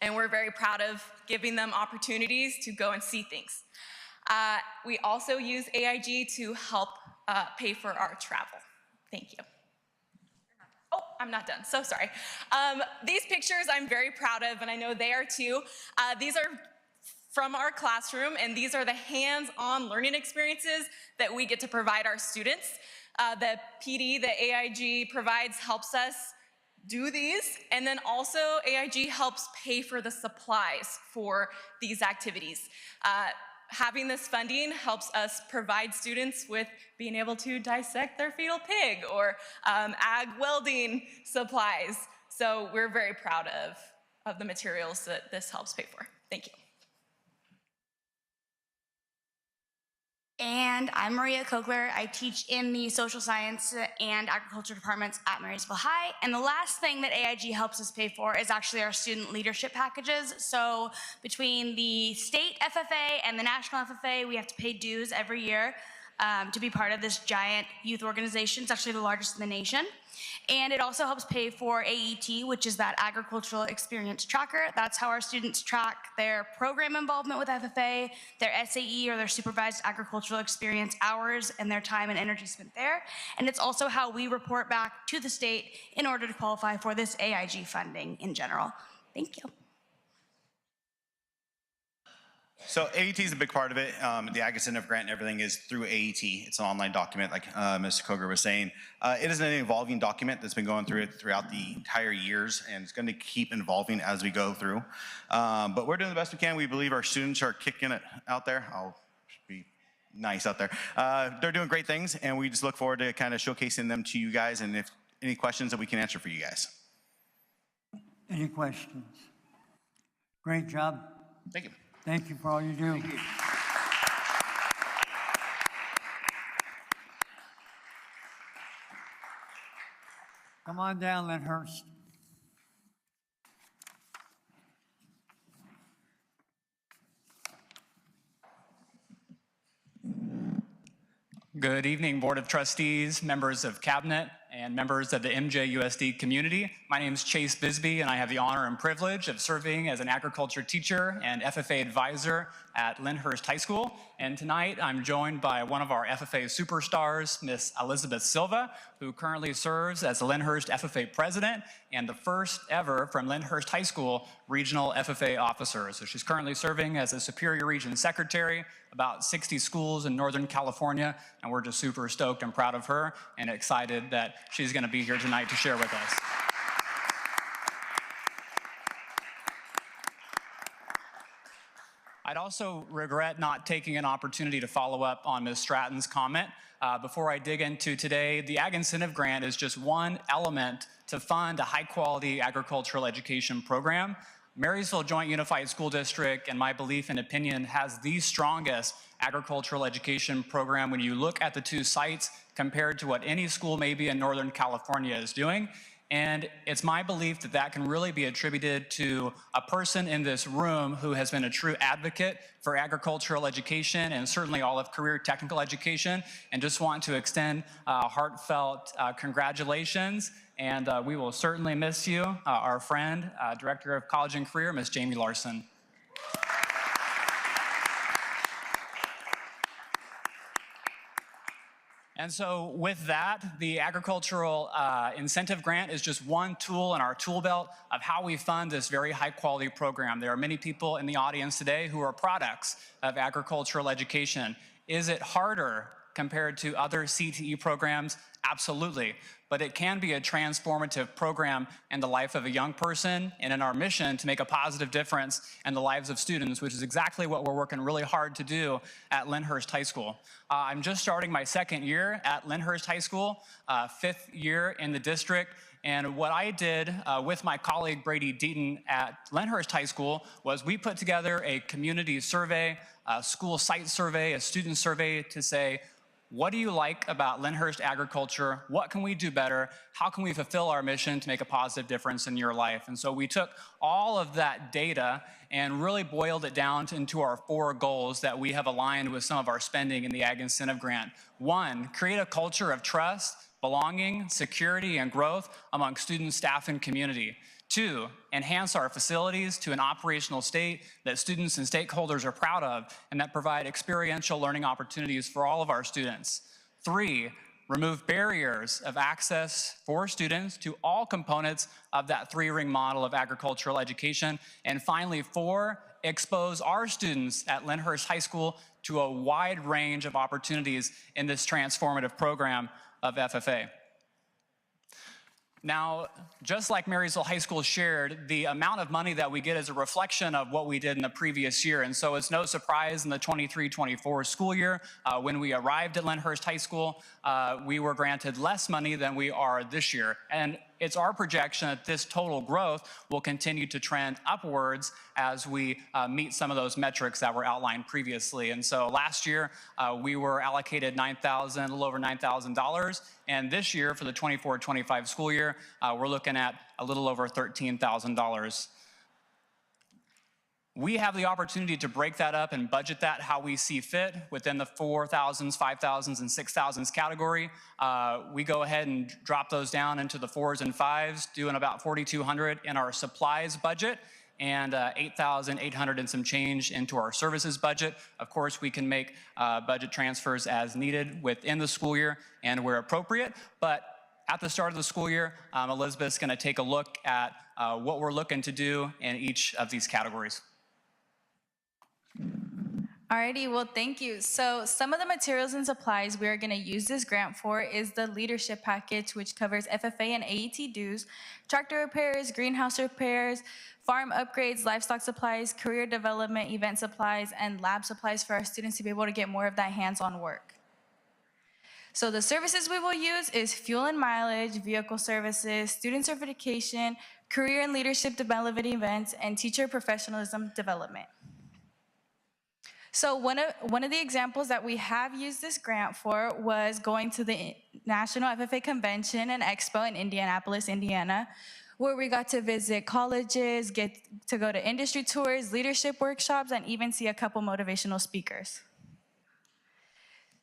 And we're very proud of giving them opportunities to go and see things. We also use AIG to help pay for our travel. Thank you. Oh, I'm not done, so sorry. These pictures I'm very proud of, and I know they are too. These are from our classroom, and these are the hands-on learning experiences that we get to provide our students. The PD that AIG provides helps us do these, and then also AIG helps pay for the supplies for these activities. Having this funding helps us provide students with being able to dissect their fetal pig or ag welding supplies. So we're very proud of the materials that this helps pay for. Thank you. And I'm Maria Kogler. I teach in the social science and agriculture departments at Marysville High. And the last thing that AIG helps us pay for is actually our student leadership packages. So between the state FFA and the national FFA, we have to pay dues every year to be part of this giant youth organization. It's actually the largest in the nation. And it also helps pay for AET, which is that agricultural experience tracker. That's how our students track their program involvement with FFA, their SAE or their supervised agricultural experience hours, and their time and energy spent there. And it's also how we report back to the state in order to qualify for this AIG funding in general. Thank you. So AET is a big part of it. The Ag Incentive Grant and everything is through AET. It's an online document, like Mr. Koger was saying. It is an evolving document that's been going through it throughout the entire years, and it's going to keep evolving as we go through. But we're doing the best we can. We believe our students are kicking it out there. I'll be nice out there. They're doing great things, and we just look forward to kind of showcasing them to you guys, and if any questions that we can answer for you guys. Any questions? Great job. Thank you. Thank you for all you do. Thank you. Come on down, Lyndhurst. Good evening, Board of Trustees, members of Cabinet, and members of the MJUSD community. My name is Chase Bisbee, and I have the honor and privilege of serving as an agriculture teacher and FFA advisor at Olivehurst High School. And tonight, I'm joined by one of our FFA superstars, Miss Elizabeth Silva, who currently serves as the Olivehurst FFA president and the first ever from Olivehurst High School regional FFA officer. So she's currently serving as a Superior Region Secretary, about 60 schools in Northern California, and we're just super stoked and proud of her and excited that she's going to be here tonight to share with us. I'd also regret not taking an opportunity to follow up on Ms. Stratton's comment. Before I dig into today, the Ag Incentive Grant is just one element to fund a high-quality agricultural education program. Marysville Joint Unified School District, in my belief and opinion, has the strongest agricultural education program when you look at the two sites compared to what any school maybe in Northern California is doing. And it's my belief that that can really be attributed to a person in this room who has been a true advocate for agricultural education and certainly all of career technical education, and just want to extend heartfelt congratulations. And we will certainly miss you, our friend, Director of College and Career, Ms. Jami Larson. And so with that, the Agricultural Incentive Grant is just one tool in our tool belt of how we fund this very high quality program. There are many people in the audience today who are products of agricultural education. Is it harder compared to other CTE programs? Absolutely. But it can be a transformative program in the life of a young person and in our mission to make a positive difference in the lives of students, which is exactly what we're working really hard to do at Olivehurst High School. I'm just starting my second year at Olivehurst High School, fifth year in the district. And what I did with my colleague Brady Deaton at Olivehurst High School was we put together a community survey, a school site survey, a student survey to say, what do you like about Olivehurst agriculture? What can we do better? How can we fulfill our mission to make a positive difference in your life? And so we took all of that data and really boiled it down into our 4 goals that we have aligned with some of our spending in the Ag Incentive Grant. 1, create a culture of trust, belonging, security, and growth among students, staff, and community. 2, enhance our facilities to an operational state that students and stakeholders are proud of and that provide experiential learning opportunities for all of our students. 3, remove barriers of access for students to all components of that 3-ring model of agricultural education. And finally, 4, expose our students at Olivehurst High School to a wide range of opportunities in this transformative program of FFA. Now, just like Marysville High School shared, the amount of money that we get is a reflection of what we did in the previous year. And so it's no surprise in the 23-24 school year, when we arrived at Olivehurst High School, we were granted less money than we are this year. And it's our projection that this total growth will continue to trend upwards as we meet some of those metrics that were outlined previously. And so last year, we were allocated a little over $9,000. And this year, for the 24-25 school year, we're looking at a little over $13,000. We have the opportunity to break that up and budget that how we see fit within the 4,000s, 5,000s, and 6,000s category. We go ahead and drop those down into the 4s and 5s, doing about 4,200 in our supplies budget and 8,800 and some change into our services budget. Of course, we can make budget transfers as needed within the school year and where appropriate, but at the start of the school year, Elizabeth's gonna take a look at what we're looking to do in each of these categories. Alrighty, well, thank you. So some of the materials and supplies we are going to use this grant for is the leadership package, which covers FFA and AET dues, tractor repairs, greenhouse repairs, farm upgrades, livestock supplies, career development, event supplies, and lab supplies for our students to be able to get more of that hands-on work. So the services we will use is fuel and mileage, vehicle services, student certification, career and leadership development events, and teacher professionalism development. So one of the examples that we have used this grant for was going to the National FFA Convention and Expo in Indianapolis, Indiana, where we got to visit colleges, get to go to industry tours, leadership workshops, and even see a couple motivational speakers.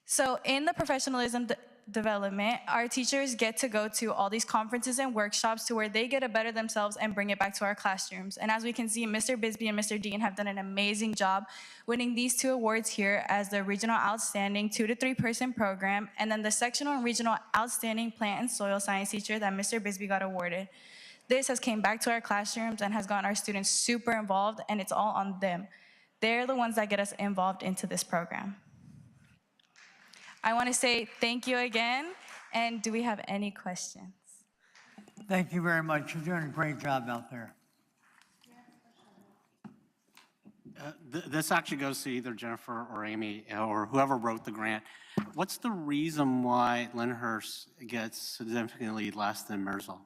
So in the professionalism development, our teachers get to go to all these conferences and workshops to where they get to better themselves and bring it back to our classrooms. And as we can see, Mr. Bisbee and Mr. Dean have done an amazing job winning these 2 awards here as the Regional Outstanding 2 to 3 person program, and then the Sectional and Regional Outstanding Plant and Soil Science teacher that Mr. Bisbee got awarded. This has came back to our classrooms and has gotten our students super involved, and it's all on them. They're the ones that get us involved into this program. I want to say thank you again, and do we have any questions? Thank you very much. You're doing a great job out there. This actually goes to either Jennifer or Amy or whoever wrote the grant. What's the reason why Olivehurst gets significantly less than Marysville?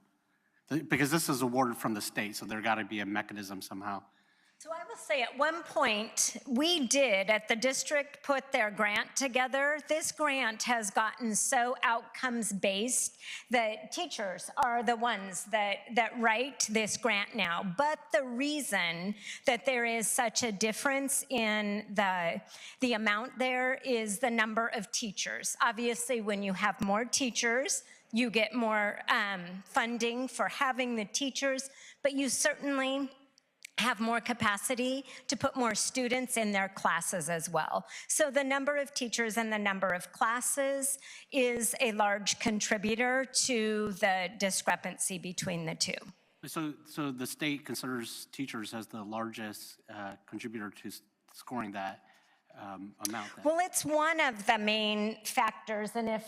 Because this is awarded from the state, so there got to be a mechanism somehow. So I will say at one point, we did at the district put their grant together. This grant has gotten so outcomes-based that teachers are the ones that write this grant now. But the reason that there is such a difference in the amount there is the number of teachers. Obviously, when you have more teachers, you get more funding for having the teachers, but you certainly have more capacity to put more students in their classes as well. So the number of teachers and the number of classes is a large contributor to the discrepancy between the two. So the state considers teachers as the largest contributor to scoring that amount then? Well, it's one of the main factors, and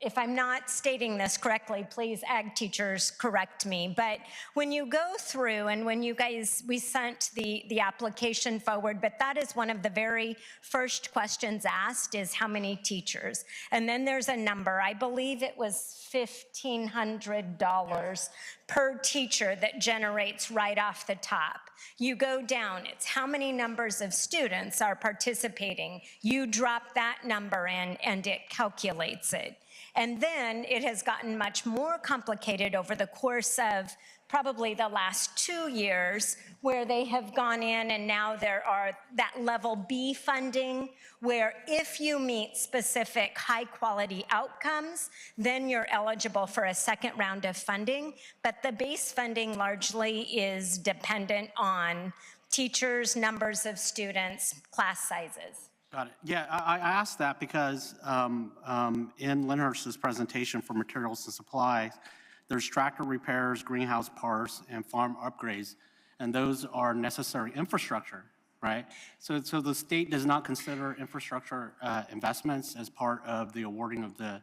if I'm not stating this correctly, please, ag teachers, correct me. But when you go through and when you guys, we sent the application forward, but that is one of the very first questions asked is how many teachers? And then there's a number, I believe it was $1,500 per teacher that generates right off the top. You go down, it's how many numbers of students are participating. You drop that number in and it calculates it. And then it has gotten much more complicated over the course of probably the last 2 years, where they have gone in and now there are that level B funding, where if you meet specific high quality outcomes, then you're eligible for a second round of funding. But the base funding largely is dependent on teachers, numbers of students, class sizes. Got it. Yeah, I asked that because in Olivehurst's presentation for materials and supplies, there's tractor repairs, greenhouse parts, and farm upgrades, and those are necessary infrastructure, right? So the state does not consider infrastructure investments as part of the awarding of the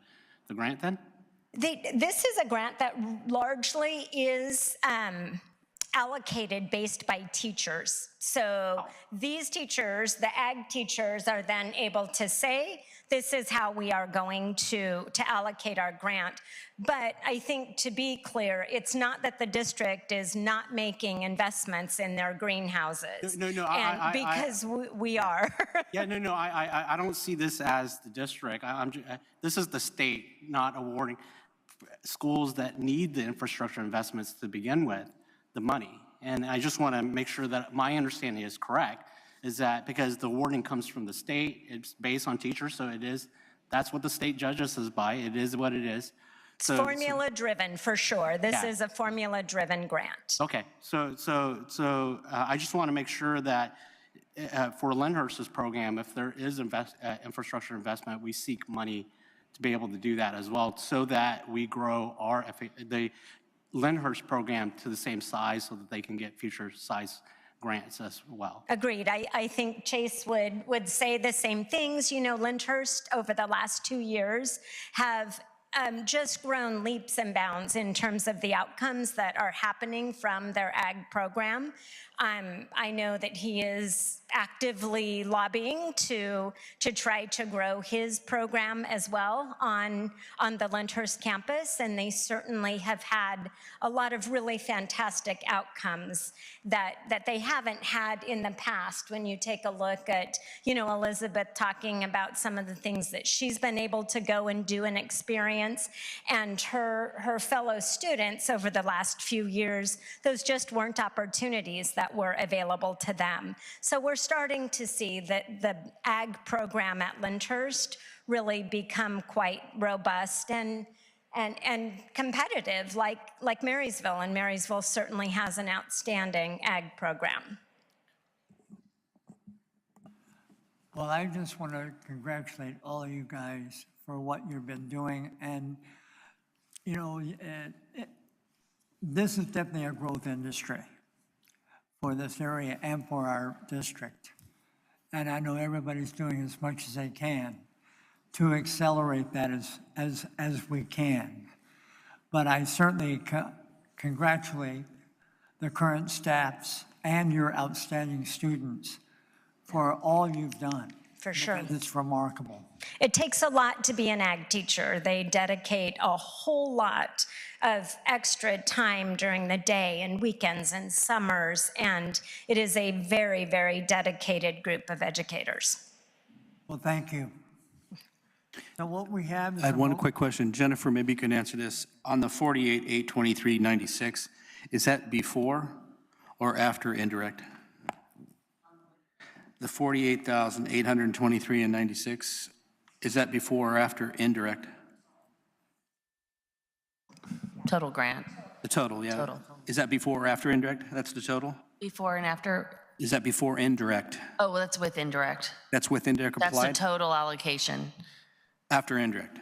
grant then? This is a grant that largely is allocated based by teachers. So these teachers, the ag teachers, are then able to say, this is how we are going to allocate our grant. But I think, to be clear, it's not that the district is not making investments in their greenhouses. No, because we are. Yeah, no, I don't see this as the district. This is the state not awarding schools that need the infrastructure investments to begin with the money. And I just want to make sure that my understanding is correct, is that because the awarding comes from the state, it's based on teachers, so it is, that's what the state judges us by. It is what it is. It's formula-driven, for sure. This is a formula-driven grant. Okay, so I just want to make sure that for Olivehurst's program, if there is infrastructure investment, we seek money to be able to do that as well, so that we grow the Olivehurst program to the same size, so that they can get future size grants as well. Agreed. I think Chase would say the same things. You know, Olivehurst over the last 2 years have just grown leaps and bounds in terms of the outcomes that are happening from their ag program. I know that he is actively lobbying to try to grow his program as well on the Olivehurst campus, and they certainly have had a lot of really fantastic outcomes that they haven't had in the past. When you take a look at, you know, Elizabeth talking about some of the things that she's been able to go and do and experience, and her fellow students over the last few years, those just weren't opportunities that were available to them. So we're starting to see that the ag program at Olivehurst really become quite robust and competitive, like Marysville, and Marysville certainly has an outstanding ag program. Well, I just want to congratulate all of you guys for what you've been doing, and you know, this is definitely a growth industry for this area and for our district. And I know everybody's doing as much as they can to accelerate that as we can. But I certainly congratulate the current staffs and your outstanding students for all you've done. For sure. It's remarkable. It takes a lot to be an ag teacher. They dedicate a whole lot of extra time during the day and weekends and summers, and it is a very, very dedicated group of educators. Well, thank you. Now what we have is I had one quick question. Jennifer, maybe you can answer this. On the 48,823.96, is that before or after indirect? The 48,823.96, is that before or after indirect? Total grant. The total, yeah. Total. Is that before or after indirect? That's the total? Before and after? Is that before indirect? Oh, well, that's with indirect. That's with indirect That's applied? the total allocation. After indirect?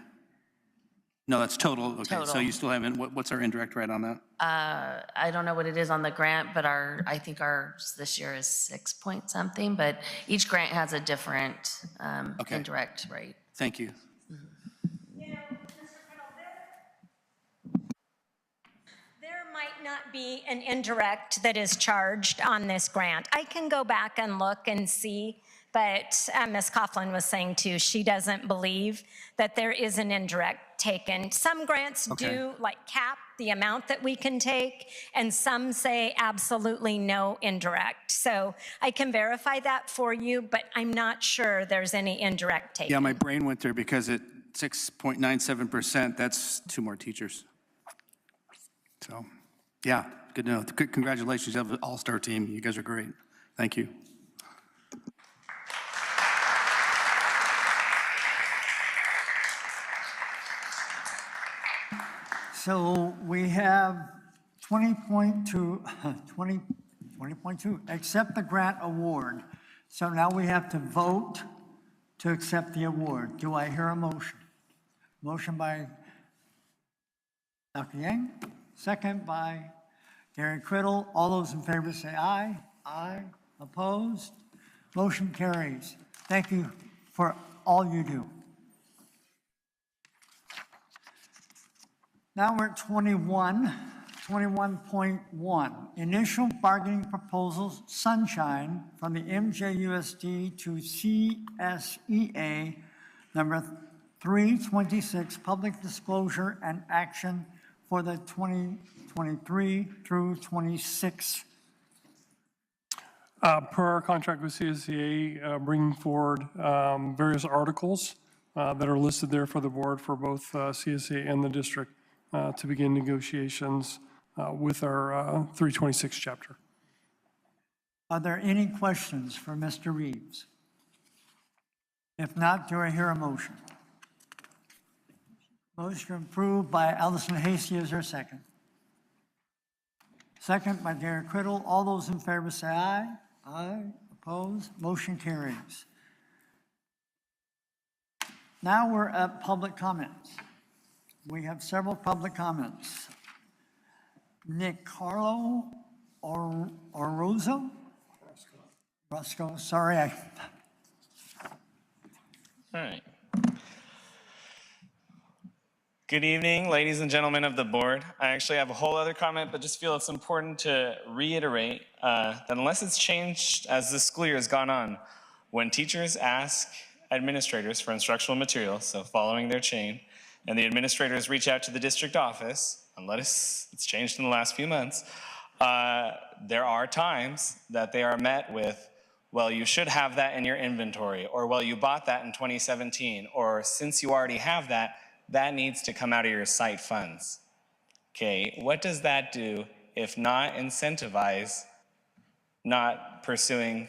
No, that's total. Okay, so Total. you still haven't, what's our indirect rate on that? I don't know what it is on the grant, but I think ours this year is 6 point something, but each grant has a different Okay. indirect rate. Thank you. There might not be an indirect that is charged on this grant. I can go back and look and see, but Ms. Coughlin was saying too, she doesn't believe that there is an indirect taken. Some grants do like cap the amount that we can take, and some say absolutely no indirect. So I can verify that for you, but I'm not sure there's any indirect taken. Yeah, my brain went there because at 6.97%, that's 2 more teachers. So, yeah, good to know. Congratulations, you have an all-star team. You guys are great. Thank you. So we have 20.2, accept the grant award. So now we have to vote to accept the award. Do I hear a motion? Motion by Dr. Yang, second by Gary Criddle. All those in favor say aye. Aye. Opposed? Motion carries. Thank you for all you do. Now we're at 21.1. Initial bargaining proposals, Sunshine, from the MJUSD to CSEA, number 326, public disclosure and action for the 2023 through 26. Per our contract with CSEA, bringing forward various articles that are listed there for the board for both CSEA and the district to begin negotiations with our 326 chapter. Are there any questions for Mr. Reeves? If not, do I hear a motion? Motion approved by Allison Hasty. Is there a second? Second by Derek Criddle. All those in favor say aye. Aye. Opposed? Motion carries. Now we're at public comments. We have several public comments. Nick Carlo Orozco? Roscoe, sorry. All right. Good evening, ladies and gentlemen of the board. I actually have a whole other comment, but just feel it's important to reiterate that unless it's changed as the school year has gone on, when teachers ask administrators for instructional materials, so following their chain, and the administrators reach out to the district office, unless it's changed in the last few months, there are times that they are met with, well, you should have that in your inventory, or well, you bought that in 2017, or since you already have that, that needs to come out of your site funds. Okay, what does that do if not incentivize not pursuing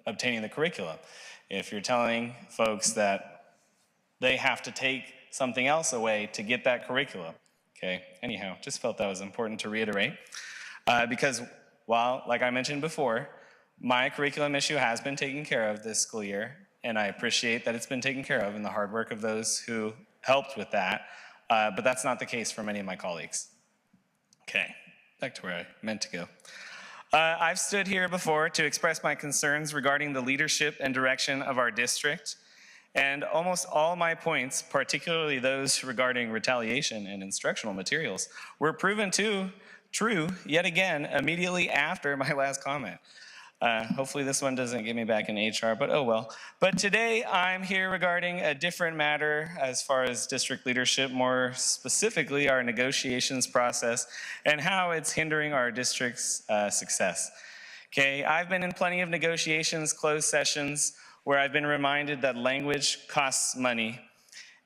obtaining the curriculum? If you're telling folks that they have to take something else away to get that curriculum. Okay, anyhow, just felt that was important to reiterate. Because while, like I mentioned before, my curriculum issue has been taken care of this school year, and I appreciate that it's been taken care of and the hard work of those who helped with that, but that's not the case for many of my colleagues. Okay, back to where I meant to go. I've stood here before to express my concerns regarding the leadership and direction of our district, and almost all my points, particularly those regarding retaliation and instructional materials, were proven true yet again immediately after my last comment. Hopefully this one doesn't get me back in HR, but oh well. But today I'm here regarding a different matter as far as district leadership, more specifically our negotiations process and how it's hindering our district's success. Okay, I've been in plenty of negotiations, closed sessions, where I've been reminded that language costs money.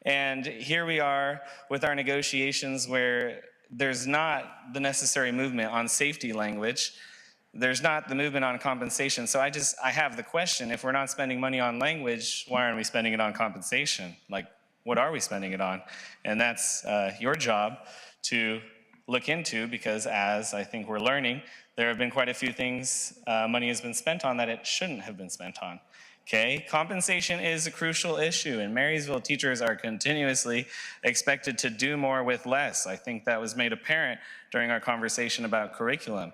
And here we are with our negotiations where there's not the necessary movement on safety language. There's not the movement on compensation. So I have the question, if we're not spending money on language, why aren't we spending it on compensation? Like, what are we spending it on? And that's your job to look into, because as I think we're learning, there have been quite a few things money has been spent on that it shouldn't have been spent on. Okay, compensation is a crucial issue. In Marysville, teachers are continuously expected to do more with less. I think that was made apparent during our conversation about curriculum.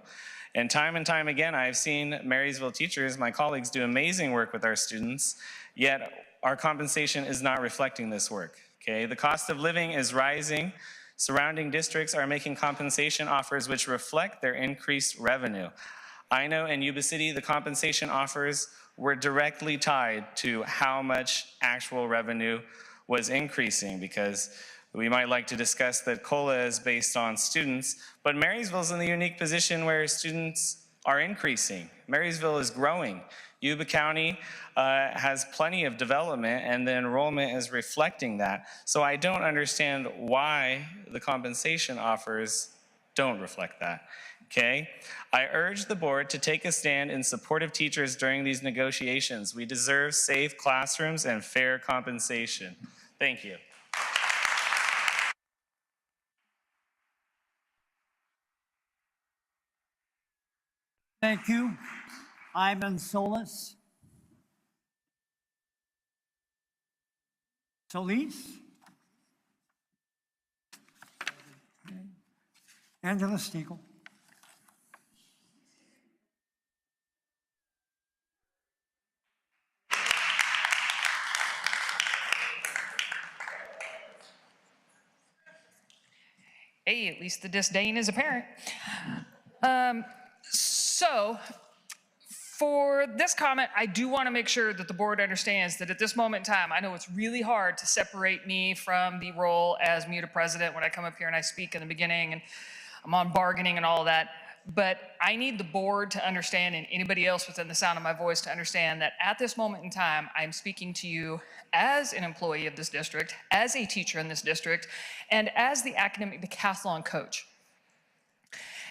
And time again, I've seen Marysville teachers, my colleagues, do amazing work with our students, yet our compensation is not reflecting this work, okay? The cost of living is rising. Surrounding districts are making compensation offers which reflect their increased revenue. I know in Yuba City, the compensation offers were directly tied to how much actual revenue was increasing, because we might like to discuss that COLA is based on students, but Marysville's in the unique position where students are increasing. Marysville is growing. Yuba County has plenty of development, and the enrollment is reflecting that. So I don't understand why the compensation offers don't reflect that, okay? I urge the board to take a stand in support of teachers during these negotiations. We deserve safe classrooms and fair compensation. Thank you. Thank you. Ivan Solis. Solis? Angela Stiegel. hey, at least the disdain is apparent. So for this comment, I do want to make sure that the board understands that at this moment in time, I know it's really hard to separate me from the role as MUTA president when I come up here and I speak in the beginning and I'm on bargaining and all that. But I need the board to understand, and anybody else within the sound of my voice to understand, that at this moment in time, I'm speaking to you as an employee of this district, as a teacher in this district, and as the academic decathlon coach.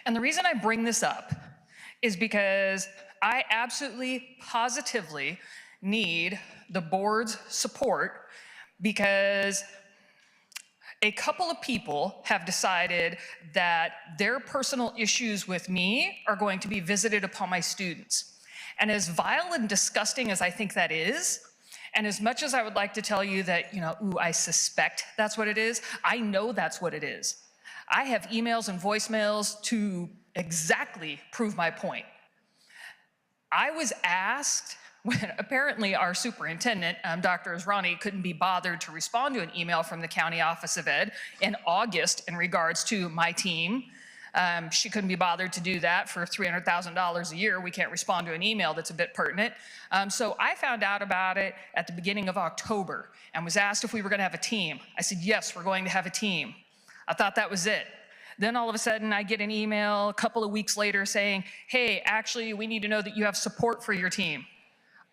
And the reason I bring this up is because I absolutely, positively need the board's support, because a couple of people have decided that their personal issues with me are going to be visited upon my students. And as vile and disgusting as I think that is, and as much as I would like to tell you that, you know, ooh, I suspect that's what it is, I know that's what it is. I have emails and voicemails to exactly prove my point. I was asked, when apparently our superintendent, Dr. Israni, couldn't be bothered to respond to an email from the County Office of Ed in August in regards to my team. She couldn't be bothered to do that for $300,000 a year. We can't respond to an email that's a bit pertinent. So I found out about it at the beginning of October and was asked if we were going to have a team. I said, yes, we're going to have a team. I thought that was it. Then all of a sudden I get an email a couple of weeks later saying, hey, actually, we need to know that you have support for your team.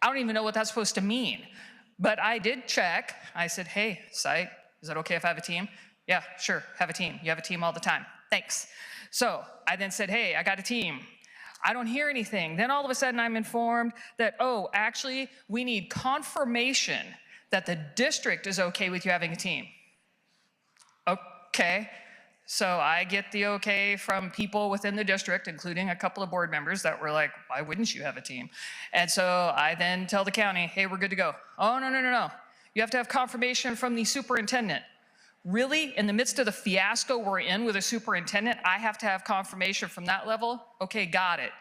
I don't even know what that's supposed to mean, but I did check. I said, hey, site, is that okay if I have a team? Yeah, sure, have a team. You have a team all the time. Thanks. So I then said, hey, I got a team. I don't hear anything. Then all of a sudden I'm informed that, oh, actually, we need confirmation that the district is okay with you having a team. Okay. So I get the okay from people within the district, including a couple of board members that were like, why wouldn't you have a team? And so I then tell the county, hey, we're good to go. Oh, no. You have to have confirmation from the superintendent. Really? In the midst of the fiasco we're in with a superintendent, I have to have confirmation from that level? Okay, got it.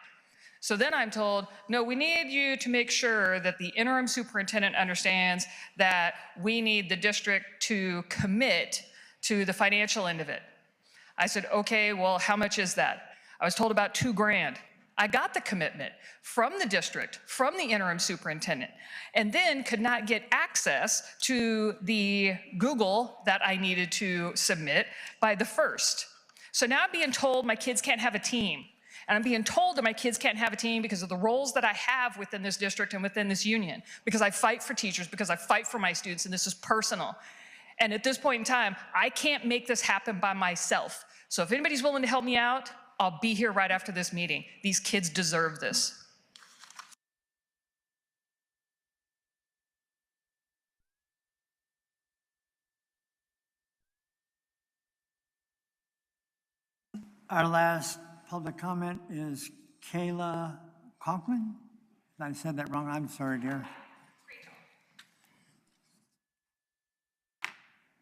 So then I'm told, no, we need you to make sure that the interim superintendent understands that we need the district to commit to the financial end of it. I said, okay, well, how much is that? I was told about $2,000. I got the commitment from the district, from the interim superintendent, and then could not get access to the Google that I needed to submit by the 1st. So now I'm being told my kids can't have a team. And I'm being told that my kids can't have a team because of the roles that I have within this district and within this union, because I fight for teachers, because I fight for my students, and this is personal. And at this point in time, I can't make this happen by myself. So if anybody's willing to help me out, I'll be here right after this meeting. These kids deserve this. Our last public comment is Kayla Conklin. If I said that wrong, I'm sorry, dear.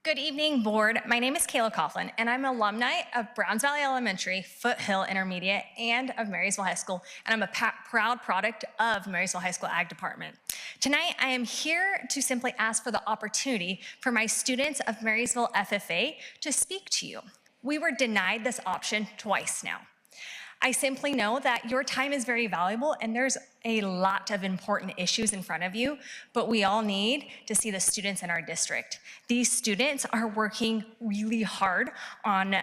Good evening, board. My name is Kayla Coughlin, and I'm an alumni of Browns Valley Elementary, Foothill Intermediate, and of Marysville High School, and I'm a proud product of Marysville High School Ag Department. Tonight, I am here to simply ask for the opportunity for my students of Marysville FFA to speak to you. We were denied this option twice now. I simply know that your time is very valuable and there's a lot of important issues in front of you, but we all need to see the students in our district. These students are working really hard on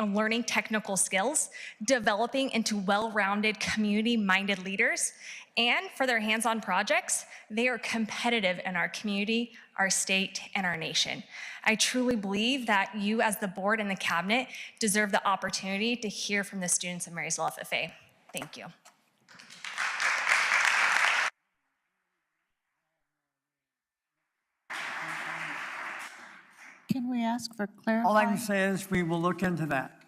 learning technical skills, developing into well-rounded, community-minded leaders, and for their hands-on projects, they are competitive in our community, our state, and our nation. I truly believe that you as the board and the cabinet deserve the opportunity to hear from the students of Marysville FFA. Thank you. Can we ask for clarifying? All I can say is we will look into that.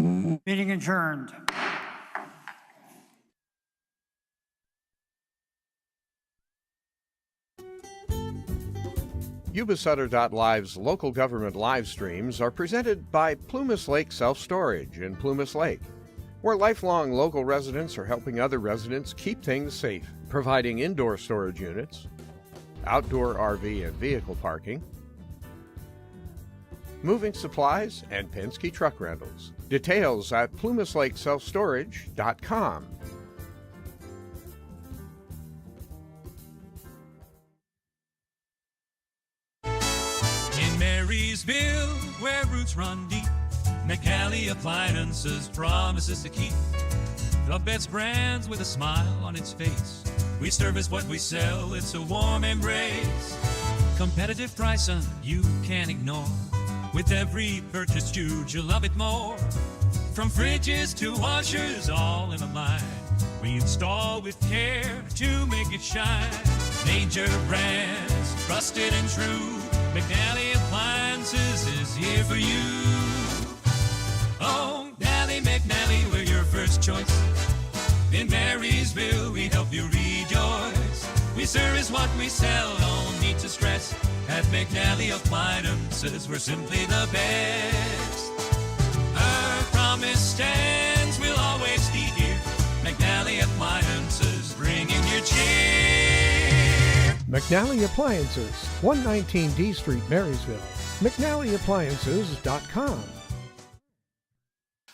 Meeting adjourned. Yuba-Sutter.live's local government live streams are presented by Plumas Lake Self-Storage in Plumas Lake, where lifelong local residents are helping other residents keep things safe, providing indoor storage units, outdoor RV and vehicle parking, moving supplies, and Penske truck rentals. Details at plumaslakeselfstorage.com. In Marysville, where roots run deep, McNally Appliances promises to keep the best brands with a smile on its face. We service what we sell, it's a warm embrace. Competitive pricing you can't ignore. With every purchase you'll love it more. From fridges to washers, all in a line. We install with care to make it shine. Major brands, trusted and true. McNally Appliances is here for you. Oh, Nally McNally, we're your first choice. In Marysville, we help you rejoice. We service what we sell, no need to stress. At McNally Appliances, we're simply the best. Our promise stands, we'll always be here. McNally Appliances, bringing you cheer. McNally Appliances, 119 D Street, Marysville. McNallyAppliances.com.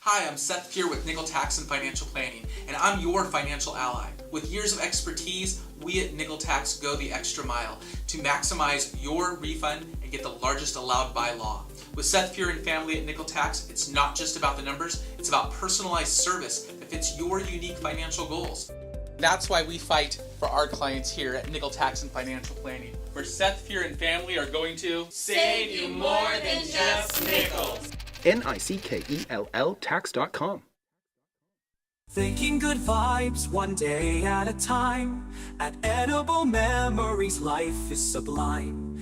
Hi, I'm Seth here with Nickel Tax and Financial Planning, and I'm your financial ally. With years of expertise, we at Nickel Tax go the extra mile to maximize your refund and get the largest allowed by law. With Seth Pure and family at Nickel Tax, it's not just about the numbers, it's about personalized service that fits your unique financial goals. That's why we fight for our clients here at Nickel Tax and Financial Planning, where Seth Pure and family are going to save you more than just nickels. NICKELL tax.com. Thinking good vibes one day at a time. At Edible Memories, life is sublime.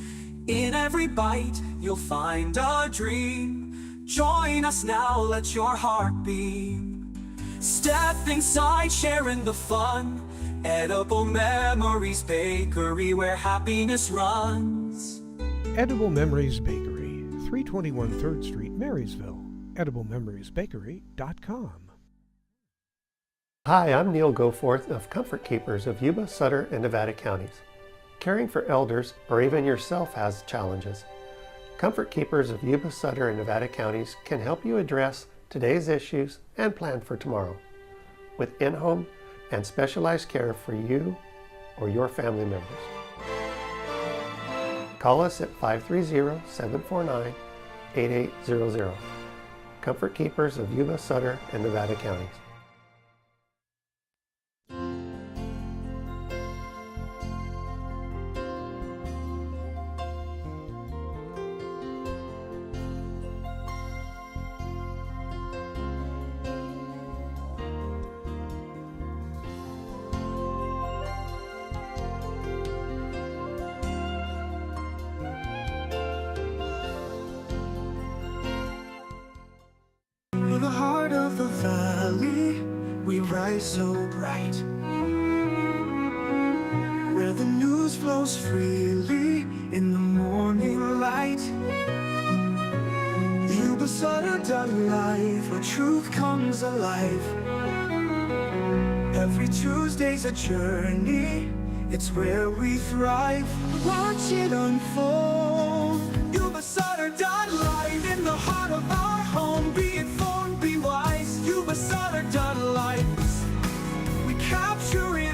In every bite, you'll find a dream. Join us now, let your heart beam. Step inside, sharing the fun. Edible Memories Bakery, where happiness runs. Edible Memories Bakery, 321 3rd Street, Marysville. EdibleMemoriesBakery.com. Hi, I'm Neil Goforth of Comfort Keepers of Yuba-Sutter and Nevada counties. Caring for elders or even yourself has challenges. Comfort Keepers of Yuba-Sutter and Nevada counties can help you address today's issues and plan for tomorrow with in-home and specialized care for you or your family members. Call us at 530-749-8800. Comfort Keepers of Yuba-Sutter and Nevada counties. In the heart of the valley, we rise so bright, where the news flows freely in the morning light. Yuba-Sutter.live, where truth comes alive. Every Tuesday's a journey, it's where we thrive. Watch it unfold. Yuba-Sutter.live, in the heart of our home. Be informed, be wise. Yuba-Sutter.live, we capture it.